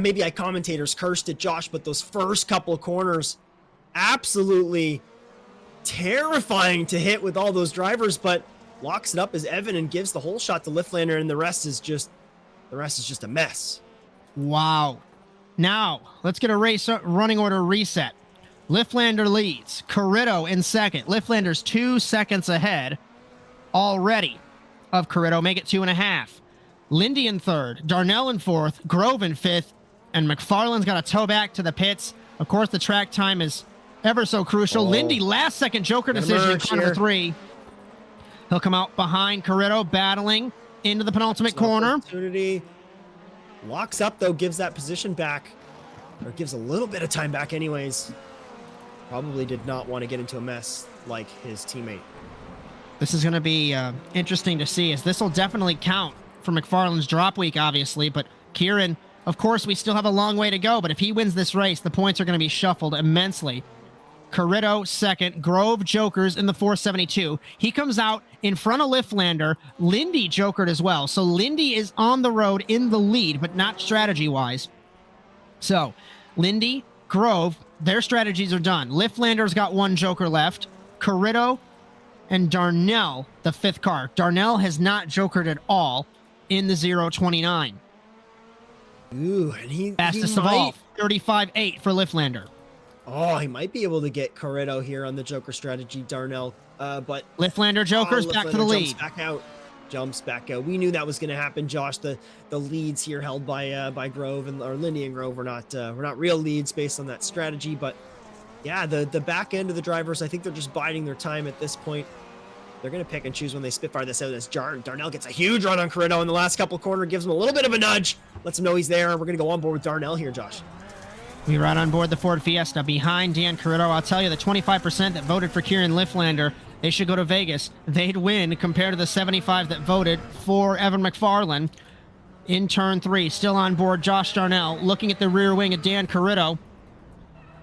B: maybe commentators cursed it, Josh, but those first couple of corners, absolutely terrifying to hit with all those drivers, but locks it up as Evan and gives the whole shot to Lifflander, and the rest is just a mess.
A: Wow. Now, let's get a race running order reset. Lifflander leads, Carrito in second. Lifflander's 2 seconds ahead already of Carrito, make it 2.5. Lindy in third, Darnell in fourth, Grove in fifth, and McFarland's got to tow back to the pits. Of course, the track time is ever so crucial. Lindy, last second joker decision in corner number 3. He'll come out behind Carrito, battling into the penultimate corner.
B: Opportunity. Locks up, though, gives that position back, or gives a little bit of time back anyways. Probably did not want to get into a mess like his teammate.
A: This is going to be interesting to see, as this will definitely count for McFarland's drop week, obviously, but Kieran, of course, we still have a long way to go, but if he wins this race, the points are going to be shuffled immensely. Carrito second, Grove jokers in the 472. He comes out in front of Lifflander. Lindy jokered as well, so Lindy is on the road in the lead, but not strategy-wise. So, Lindy, Grove, their strategies are done. Lifflander's got 1 joker left. Carrito and Darnell, the 5th car. Darnell has not jokered at all in the 029.
B: Ooh, and he
A: fastest of all, 35.8 for Lifflander.
B: Oh, he might be able to get Corretto here on the Joker strategy, Darnell. But
A: Liftlander Joker's back to the lead.
B: Jumps back out. We knew that was going to happen, Josh. The leads here held by Grove or Lindy and Grove were not real leads based on that strategy. But yeah, the back end of the drivers, I think they're just biding their time at this point. They're going to pick and choose when they spitfire this out. As Darnell gets a huge run on Corretto in the last couple corner, gives him a little bit of a nudge, lets him know he's there. We're going to go on board with Darnell here, Josh.
A: We ride on board the Ford Fiesta behind Dan Corretto. I'll tell you, the 25% that voted for Kieran Liftlander, they should go to Vegas. They'd win compared to the 75 that voted for Evan McFarlane. In turn 3, still on board Josh Darnell, looking at the rear wing of Dan Corretto.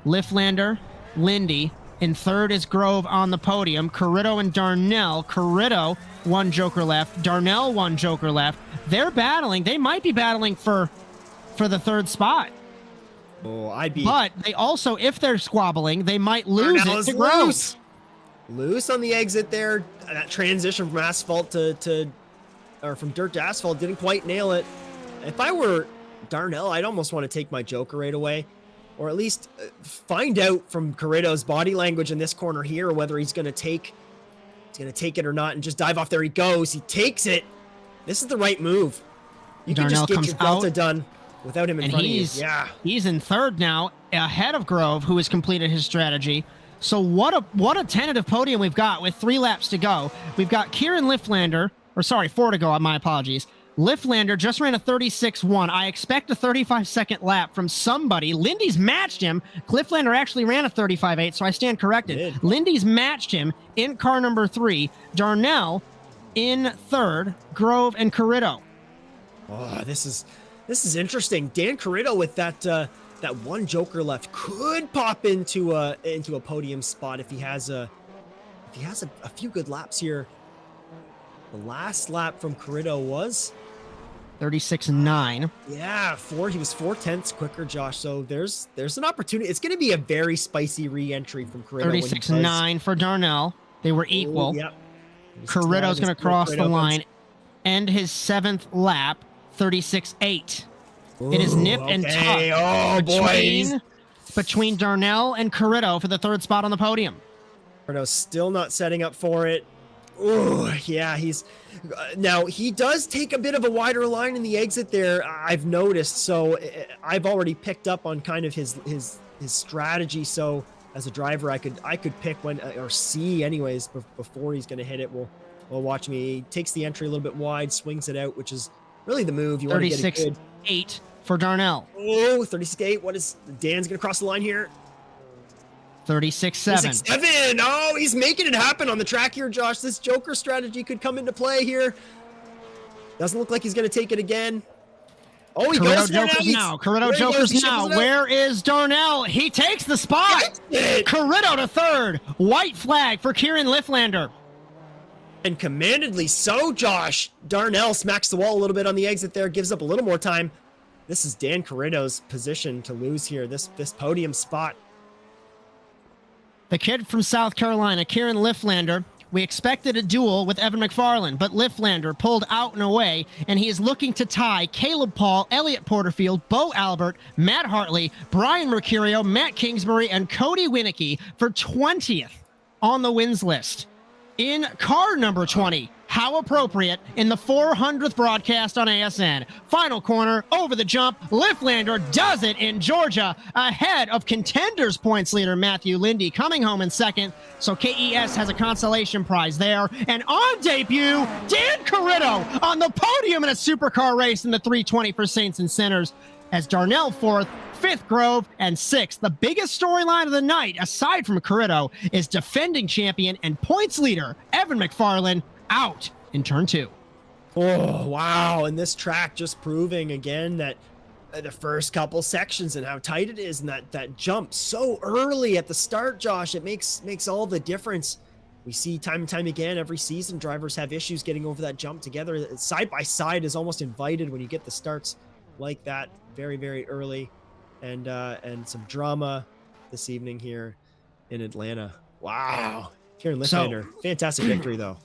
A: Liftlander, Lindy. In third is Grove on the podium. Corretto and Darnell. Corretto, 1 joker left. Darnell, 1 joker left. They're battling. They might be battling for the 3rd spot.
B: Oh,
A: But they also, if they're squabbling, they might lose it to Grove.
B: Loose on the exit there. That transition from asphalt or from dirt to asphalt didn't quite nail it. If I were Darnell, I'd almost want to take my joker right away, or at least find out from Corretto's body language in this corner here whether he's going to take it or not, and just dive off. There he goes. He takes it. This is the right move. You can just get your Delta done without him in front of you. Yeah.
A: He's in third now, ahead of Grove, who has completed his strategy. So what a tentative podium we've got with 3 laps to go. We've got Kieran Liftlander, 4 to go, my apologies. Liftlander just ran a 36.1. I expect a 35-second lap from somebody. Lindy's matched him. Liftlander actually ran a 35.8, so I stand corrected. Lindy's matched him in car number 3. Darnell in third, Grove and Corretto.
B: Oh, this is interesting. Dan Corretto with that 1 joker left could pop into a podium spot if he has a few good laps here. The last lap from Corretto was
A: 36.9.
B: Yeah, he was 4/10 quicker, Josh. So there's an opportunity. It's going to be a very spicy re-entry from Corretto.
A: 36.9 for Darnell. They were equal.
B: Yep.
A: Corretto's going to cross the line, end his 7th lap, 36.8. It is nip and tuck between Darnell and Corretto for the 3rd spot on the podium.
B: Corretto's still not setting up for it. Oh, yeah, now he does take a bit of a wider line in the exit there, I've noticed. So I've already picked up on kind of his strategy. So as a driver, I could pick when, or see anyways, before he's going to hit it. We'll watch me. He takes the entry a little bit wide, swings it out, which is really the move. You want to get it good.
A: 36.8 for Darnell.
B: Oh, 36.8. Dan's going to cross the line here.
A: 36.7.
B: 36.7. Oh, he's making it happen on the track here, Josh. This joker strategy could come into play here. Doesn't look like he's going to take it again. Oh, he goes now.
A: Corretto jokers now. Where is Darnell? He takes the spot. Corretto to third. White flag for Kieran Liftlander.
B: And commandedly so, Josh. Darnell smacks the wall a little bit on the exit there, gives up a little more time. This is Dan Corretto's position to lose here, this podium spot.
A: The kid from South Carolina, Kieran Liftlander, we expected a duel with Evan McFarlane, but Liftlander pulled out and away, and he is looking to tie Caleb Paul, Elliot Porterfield, Bo Albert, Matt Hartley, Brian Mercurio, Matt Kingsbury, and Cody Winicky for 20th on the wins list. In car number 20, how appropriate, in the 400th broadcast on ASN. Final corner, over the jump, Liftlander does it in Georgia, ahead of contenders points leader Matthew Lindy, coming home in second. So KES has a consolation prize there. And on debut, Dan Corretto on the podium in a supercar race in the 320 for Saints and Sinners, as Darnell fourth, 5th Grove, and 6th. The biggest storyline of the night, aside from Corretto, is defending champion and points leader Evan McFarlane out in turn 2.
B: Oh, wow. And this track just proving again that the first couple sections and how tight it is, and that jump so early at the start, Josh, it makes all the difference. We see time and time again every season drivers have issues getting over that jump together. Side by side is almost invited when you get the starts like that very, very early. And some drama this evening here in Atlanta. Wow. Kieran Liftlander, fantastic victory though.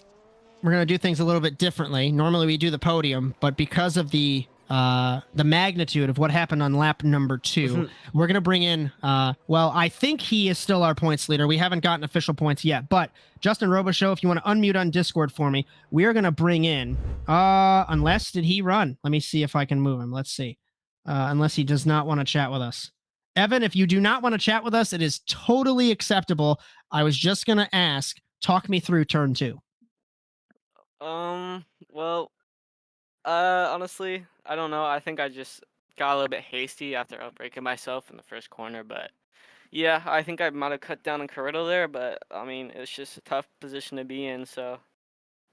A: We're going to do things a little bit differently. Normally we do the podium, but because of the the magnitude of what happened on lap number 2. We're going to bring in, well, I think he is still our points leader. We haven't gotten official points yet, but Justin Robichaud, if you want to unmute on Discord for me, we are going to bring in, unless, did he run? Let me see if I can move him. Let's see. Unless he does not want to chat with us. Evan, if you do not want to chat with us, it is totally acceptable. I was just going to ask, talk me through turn 2.
N: Well, honestly, I don't know. I think I just got a little bit hasty after outbreaking myself in the first corner, but yeah, I think I might have cut down on Corridor there, but I mean, it's just a tough position to be in, so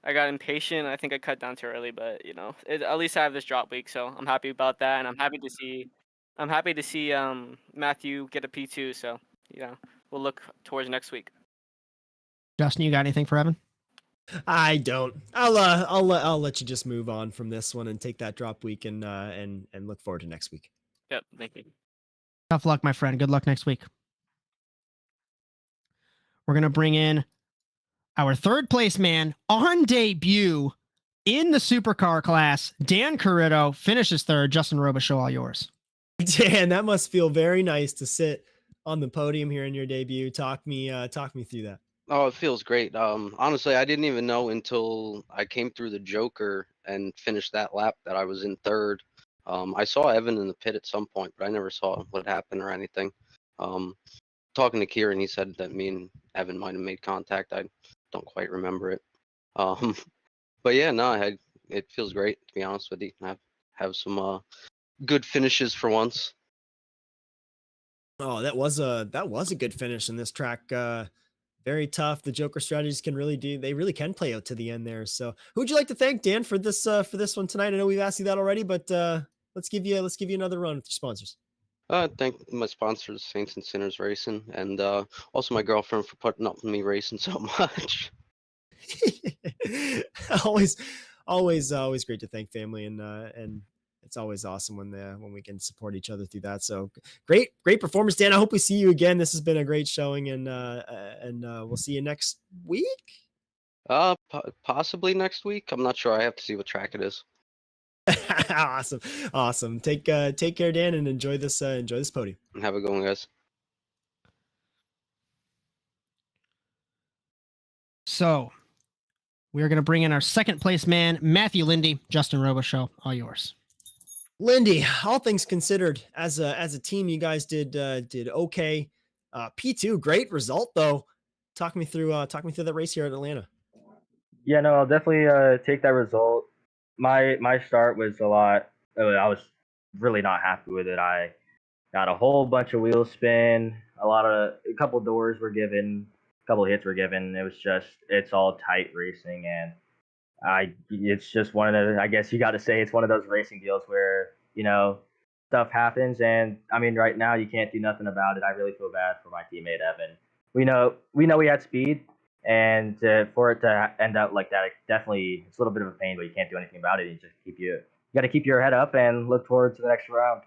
N: I got impatient. I think I cut down too early, but you know, at least I have this drop week, so I'm happy about that, and I'm happy to see Matthew get a P2, so you know, we'll look towards next week.
A: Justin, you got anything for Evan?
B: I don't. I'll let you just move on from this one and take that drop week and look forward to next week.
N: Yep, thank you.
A: Tough luck, my friend. Good luck next week. We're going to bring in our third place man on debut in the supercar class. Dan Corrido finishes third. Justin Robichaud, all yours.
B: Dan, that must feel very nice to sit on the podium here in your debut. Talk me through that.
K: Oh, it feels great. Honestly, I didn't even know until I came through the Joker and finished that lap that I was in third. I saw Evan in the pit at some point, but I never saw what happened or anything. Talking to Kieran, he said that me and Evan might have made contact. I don't quite remember it. But yeah, no, it feels great, to be honest with you. Have some good finishes for once.
B: Oh, that was a good finish in this track. Very tough. The Joker strategies they really can play out to the end there. So who would you like to thank, Dan, for this one tonight? I know we've asked you that already, but let's give you another run with your sponsors.
K: Thank my sponsors, Saints and Sinners Racing, and also my girlfriend for putting up with me racing so much.
B: always great to thank family, and it's always awesome when we can support each other through that. So great performance, Dan. I hope we see you again. This has been a great showing, and we'll see you next week.
K: Possibly next week. I'm not sure. I have to see what track it is.
B: Awesome. Take care, Dan, and enjoy this podium.
K: Have a good one, guys.
A: So we're going to bring in our second place man, Matthew Lindy. Justin Robichaud, all yours.
B: Lindy, all things considered, as a team, you guys did okay. P2, great result though. Talk me through that race here at Atlanta.
L: Yeah, no, I'll definitely take that result. My start was a lot. I was really not happy with it. I got a whole bunch of wheel spin. A couple doors were given. A couple hits were given. It's all tight racing, and it's just one of the, I guess you got to say it's one of those racing deals where, you know, stuff happens, and I mean, right now you can't do nothing about it. I really feel bad for my teammate Evan. We know he had speed, and for it to end up like that, it's a little bit of a pain, but you can't do anything about it. You got to keep your head up and look forward to the next round.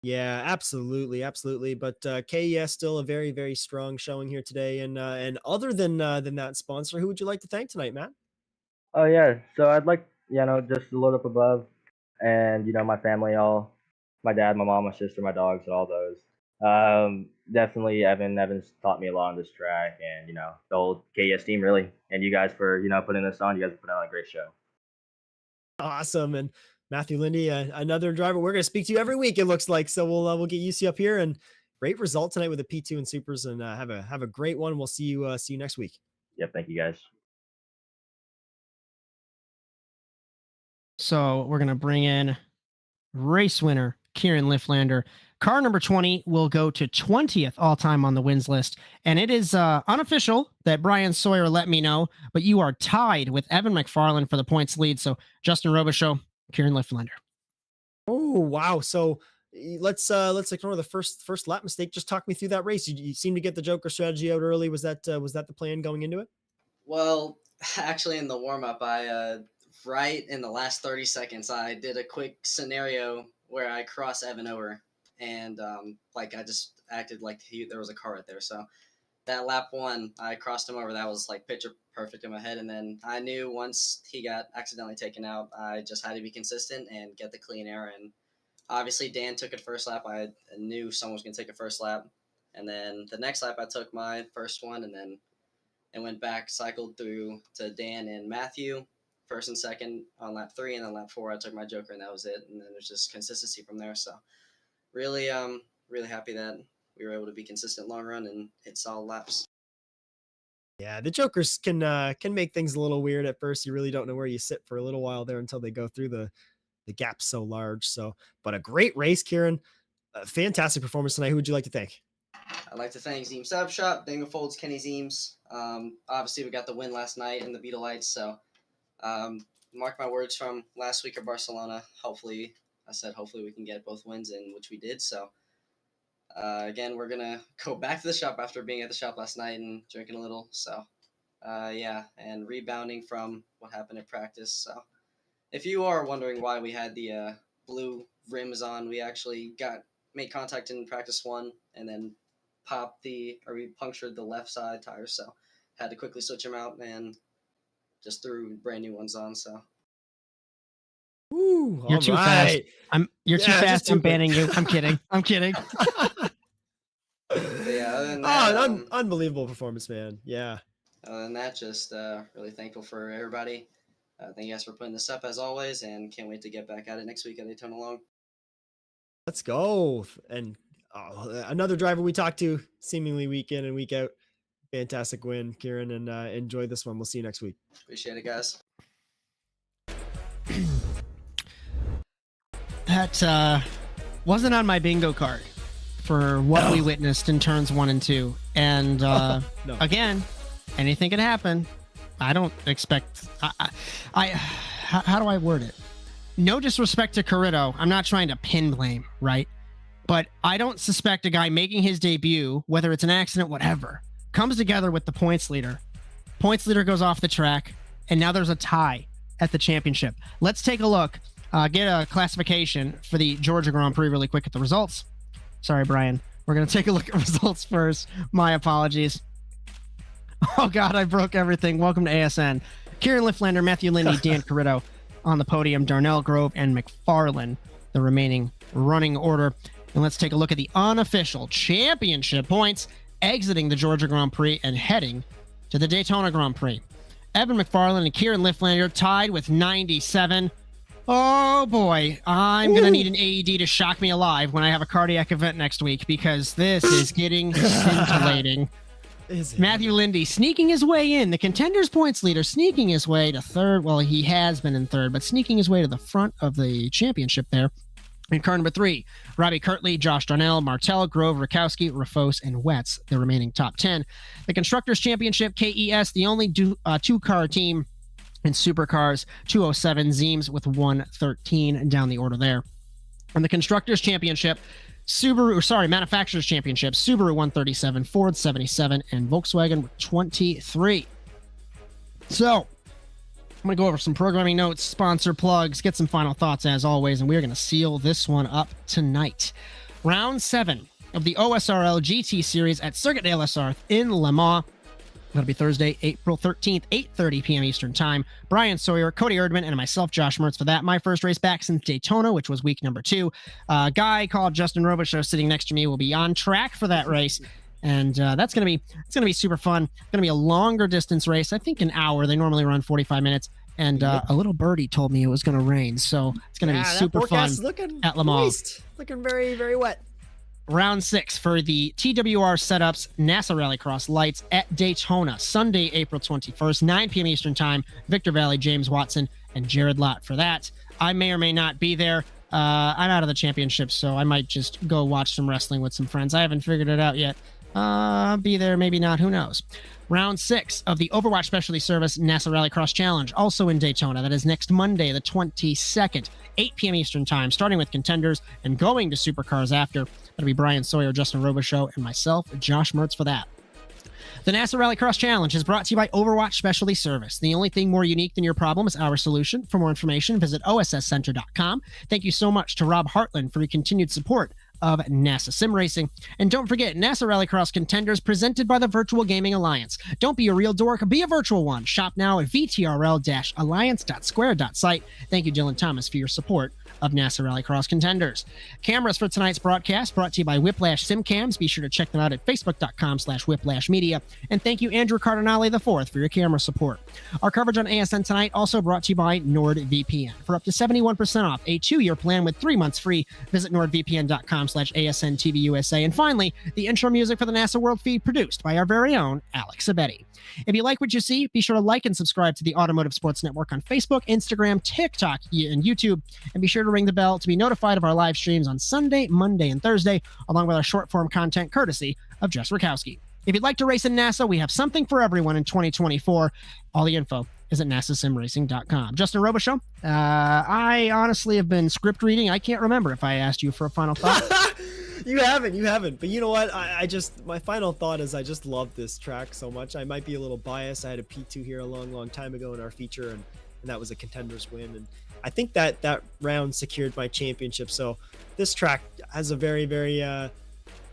B: Yeah, absolutely. But KES still a very, very strong showing here today. And other than that sponsor, who would you like to thank tonight, Matt?
L: Oh yeah, so I'd like, just to load up above, and my family, my dad, my mom, my sister, my dogs, and all those. Definitely Evan's taught me a lot on this track, and the whole KES team really, and you guys for putting this on. You guys have put on a great show.
B: Awesome. And Matthew Lindy, another driver we're going to speak to you every week, it looks like. So we'll get you up here, and great result tonight with the P2 and Supers, and have a great one. We'll see you next week.
L: Yep, thank you guys.
A: So we're going to bring in race winner Kieran Lifflander. Car number 20 will go to 20th all-time on the wins list, and it is unofficial that Bryan Sawyer let me know, but you are tied with Evan McFarland for the points lead. So Justin Robichaud, Kieran Lifflander.
B: Oh wow! So let's ignore the first lap mistake. Just talk me through that race. You seem to get the Joker strategy out early. Was that the plan going into it?
O: Well, actually, in the warm up, I right in the last 30 seconds, I did a quick scenario where I crossed Evan over, and I just acted like there was a car right there. So that lap 1, I crossed him over. That was like picture perfect in my head. And then I knew once he got accidentally taken out, I just had to be consistent and get the clean air. And obviously Dan took it first lap. I knew someone was going to take a first lap. And then the next lap, I took my first one, and then it went back, cycled through to Dan and Matthew, first and second on lap 3, and then lap 4, I took my Joker, and that was it. And then there's just consistency from there. So really, really happy that we were able to be consistent long run and hit solid laps.
B: Yeah, the Jokers can make things a little weird at first. You really don't know where you sit for a little while there until they go through the gap so large. So, but a great race, Kieran. A fantastic performance tonight. Who would you like to thank?
O: I'd like to thank Zeem Sub Shop, Dingle Folds, Kenny Zeems. Obviously, we got the win last night in the Beetle Lights, so mark my words from last week at Barcelona. Hopefully we can get both wins, in which we did. So, again, we're going to go back to the shop after being at the shop last night and drinking a little. So, yeah, and rebounding from what happened at practice. So, if you are wondering why we had the blue rims on, we actually made contact in practice 1 and then we punctured the left side tire, so had to quickly switch them out and just threw brand new ones on. So
A: you're too fast. You're too fast. I'm banning you. I'm kidding. I'm kidding.
O: Yeah, other than that,
B: unbelievable performance, man. Yeah.
O: Other than that, just really thankful for everybody. Thank you guys for putting this up as always, and can't wait to get back at it next week at Daytona Long.
B: Let's go. And another driver we talked to seemingly week in and week out. Fantastic win, Kieran, and enjoy this one. We'll see you next week.
O: Appreciate it, guys.
A: That wasn't on my bingo card for what we witnessed in turns 1 and 2. And
B: No.
A: again, anything can happen. I don't expect. How do I word it? No disrespect to Corritto. I'm not trying to pin blame, right? But I don't suspect a guy making his debut, whether it's an accident, whatever, comes together with the points leader. Points leader goes off the track, and now there's a tie at the championship. Let's take a look. Get a classification for the Georgia Grand Prix really quick at the results. Sorry, Bryan. We're going to take a look at results first. My apologies. Oh, God, I broke everything. Welcome to ASN. Kieran Lifflander, Matthew Lindy, Dan Corritto on the podium, Darnell Grove, and McFarlane, the remaining running order. And let's take a look at the unofficial championship points exiting the Georgia Grand Prix and heading to the Daytona Grand Prix. Evan McFarlane and Kieran Lifflander tied with 97. Oh boy, I'm going to need an AED to shock me alive when I have a cardiac event next week, because this is getting scintillating. Matthew Lindy sneaking his way in, the contenders points leader, sneaking his way to third. Well, he has been in third, but sneaking his way to the front of the championship there. In car number 3, Robbie Kirtley, Josh Darnell, Martell, Grove, Rakowski, Rafos, and Wetz, the remaining top 10. The Constructors Championship, KES, the only two-car team in supercars, 207, Zeems with 113 down the order there. And the Constructors Championship, Manufacturers Championship, Subaru 137, Ford 77, and Volkswagen with 23. So, I'm going to go over some programming notes, sponsor plugs, get some final thoughts as always, and we're going to seal this one up tonight. Round 7 of the OSRL GT Series at Circuit de la Sarthe in Le Mans. That'll be Thursday, April 13th, 8:30 p.m. Eastern Time. Bryan Sawyer, Cody Erdmann, and myself, Josh Mertz, for that. My first race back since Daytona, which was week number 2. A guy called Justin Robichaud sitting next to me will be on track for that race. And it's gonna be super fun. Gonna be a longer distance race. I think an hour. They normally run 45 minutes. And a little birdie told me it was gonna rain, so it's gonna be super fun at Le Mans.
B: Looking very, very wet.
A: Round 6 for the TWR Setups NASA Rallycross Lights at Daytona, Sunday, April 21st, 9 p.m. Eastern Time. Victor Valley, James Watson, and Jared Lott for that. I may or may not be there. I'm out of the championship, so I might just go watch some wrestling with some friends. I haven't figured it out yet. I'll be there, maybe not, who knows. Round 6 of the Overwatch Specialty Service NASA Rallycross Challenge, also in Daytona. That is next Monday, the 22nd, 8 p.m. Eastern Time, starting with contenders and going to supercars after. That'll be Bryan Sawyer, Justin Robichaud, and myself, Josh Mertz, for that. The NASA Rallycross Challenge is brought to you by Overwatch Specialty Service. The only thing more unique than your problem is our solution. For more information, visit osscenter.com. Thank you so much to Rob Hartland for your continued support of NASA Sim Racing. And don't forget, NASA Rallycross Contenders presented by the Virtual Gaming Alliance. Don't be a real dork, be a virtual one. Shop now at vtrl-alliance.square.site. Thank you, Dylan Thomas, for your support of NASA Rallycross Contenders. Cameras for tonight's broadcast brought to you by Whiplash SimCams. Be sure to check them out at facebook.com/whiplashmedia. And thank you, Andrew Cardinale IV, for your camera support. Our coverage on ASN tonight also brought to you by NordVPN. For up to 71% off a 2-year plan with 3 months free, visit nordvpn.com/ASNTVUSA. And finally, the intro music for the NASA World feed produced by our very own Alex Sabetti. If you like what you see, be sure to like and subscribe to the Automotive Sports Network on Facebook, Instagram, TikTok, and YouTube. And be sure to ring the bell to be notified of our live streams on Sunday, Monday, and Thursday, along with our short-form content courtesy of Jess Rakowski. If you'd like to race in NASA, we have something for everyone in 2024. All the info is at nasasimracing.com. Justin Robichaud, I honestly have been script reading. I can't remember if I asked you for a final thought.
B: You haven't. But you know what? My final thought is I just love this track so much. I might be a little biased. I had a P2 here a long time ago in our feature, and that was a Contenders win. And I think that round secured my championship. So this track has a very, very,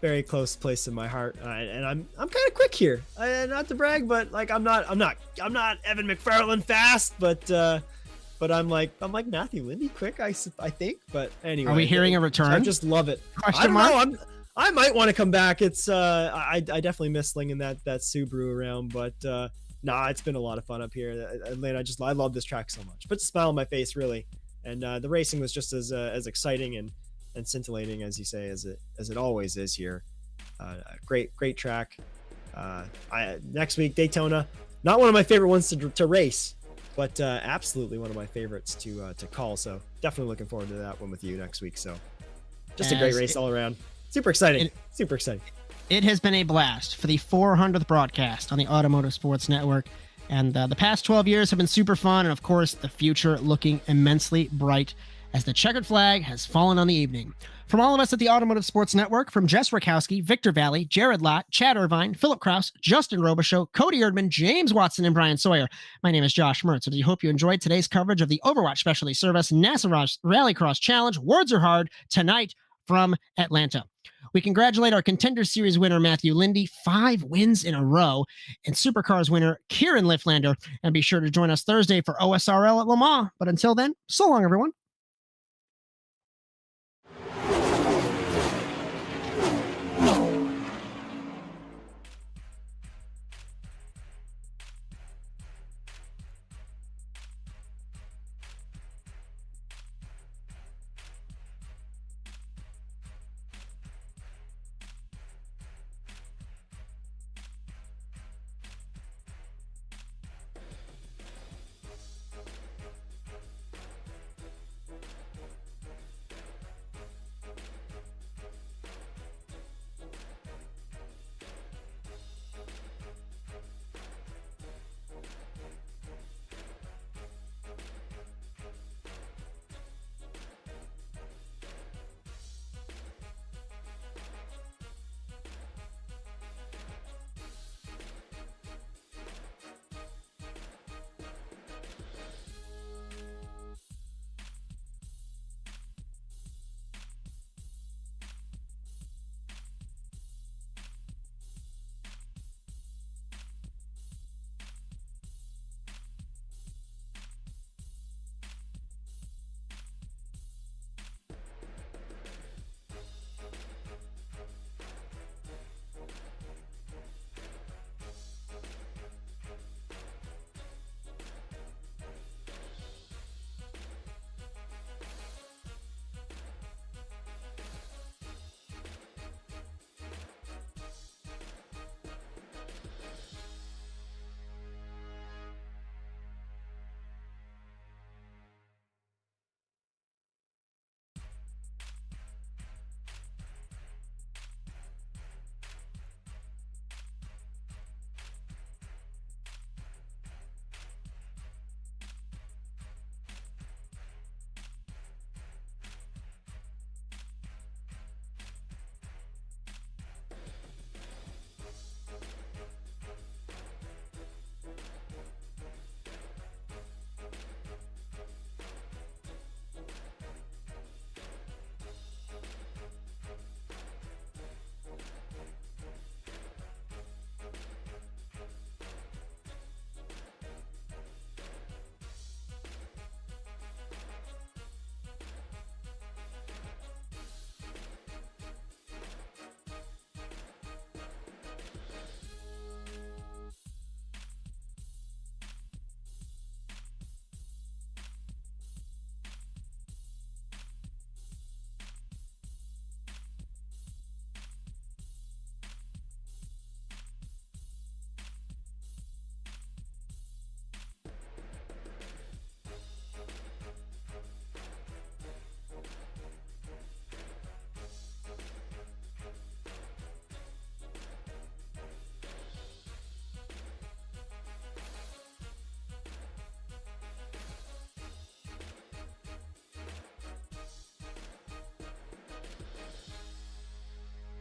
B: very close place in my heart. And I'm kind of quick here. Not to brag, but like I'm not Evan McFarlane fast, but I'm like Matthew Lindy quick, I think. But anyway,
A: are we hearing a return?
B: I just love it. I don't know. I might want to come back. It's I definitely miss slinging that Subaru around, but it's been a lot of fun up here, Atlanta. I love this track so much. Puts a smile on my face, really. And the racing was just as exciting and scintillating, as you say, as it always is here. Great track. Next week, Daytona, not one of my favorite ones to race, but absolutely one of my favorites to call. So definitely looking forward to that one with you next week. So just a great race all around. Super exciting.
A: It has been a blast for the 400th broadcast on the Automotive Sports Network. And the past 12 years have been super fun. And of course, the future looking immensely bright as the checkered flag has fallen on the evening. From all of us at the Automotive Sports Network, from Jess Rakowski, Victor Valley, Jared Lott, Chad Irvine, Philip Kraus, Justin Robichaud, Cody Erdmann, James Watson, and Bryan Sawyer, my name is Josh Mertz, and I hope you enjoyed today's coverage of the Overwatch Specialty Service NASA Rallycross Challenge. Words are hard tonight from Atlanta. We congratulate our Contender Series winner, Matthew Lindy, 5 wins in a row, and Supercars winner, Kieran Lifflander. And be sure to join us Thursday for OSRL at Le Mans. But until then, so long, everyone.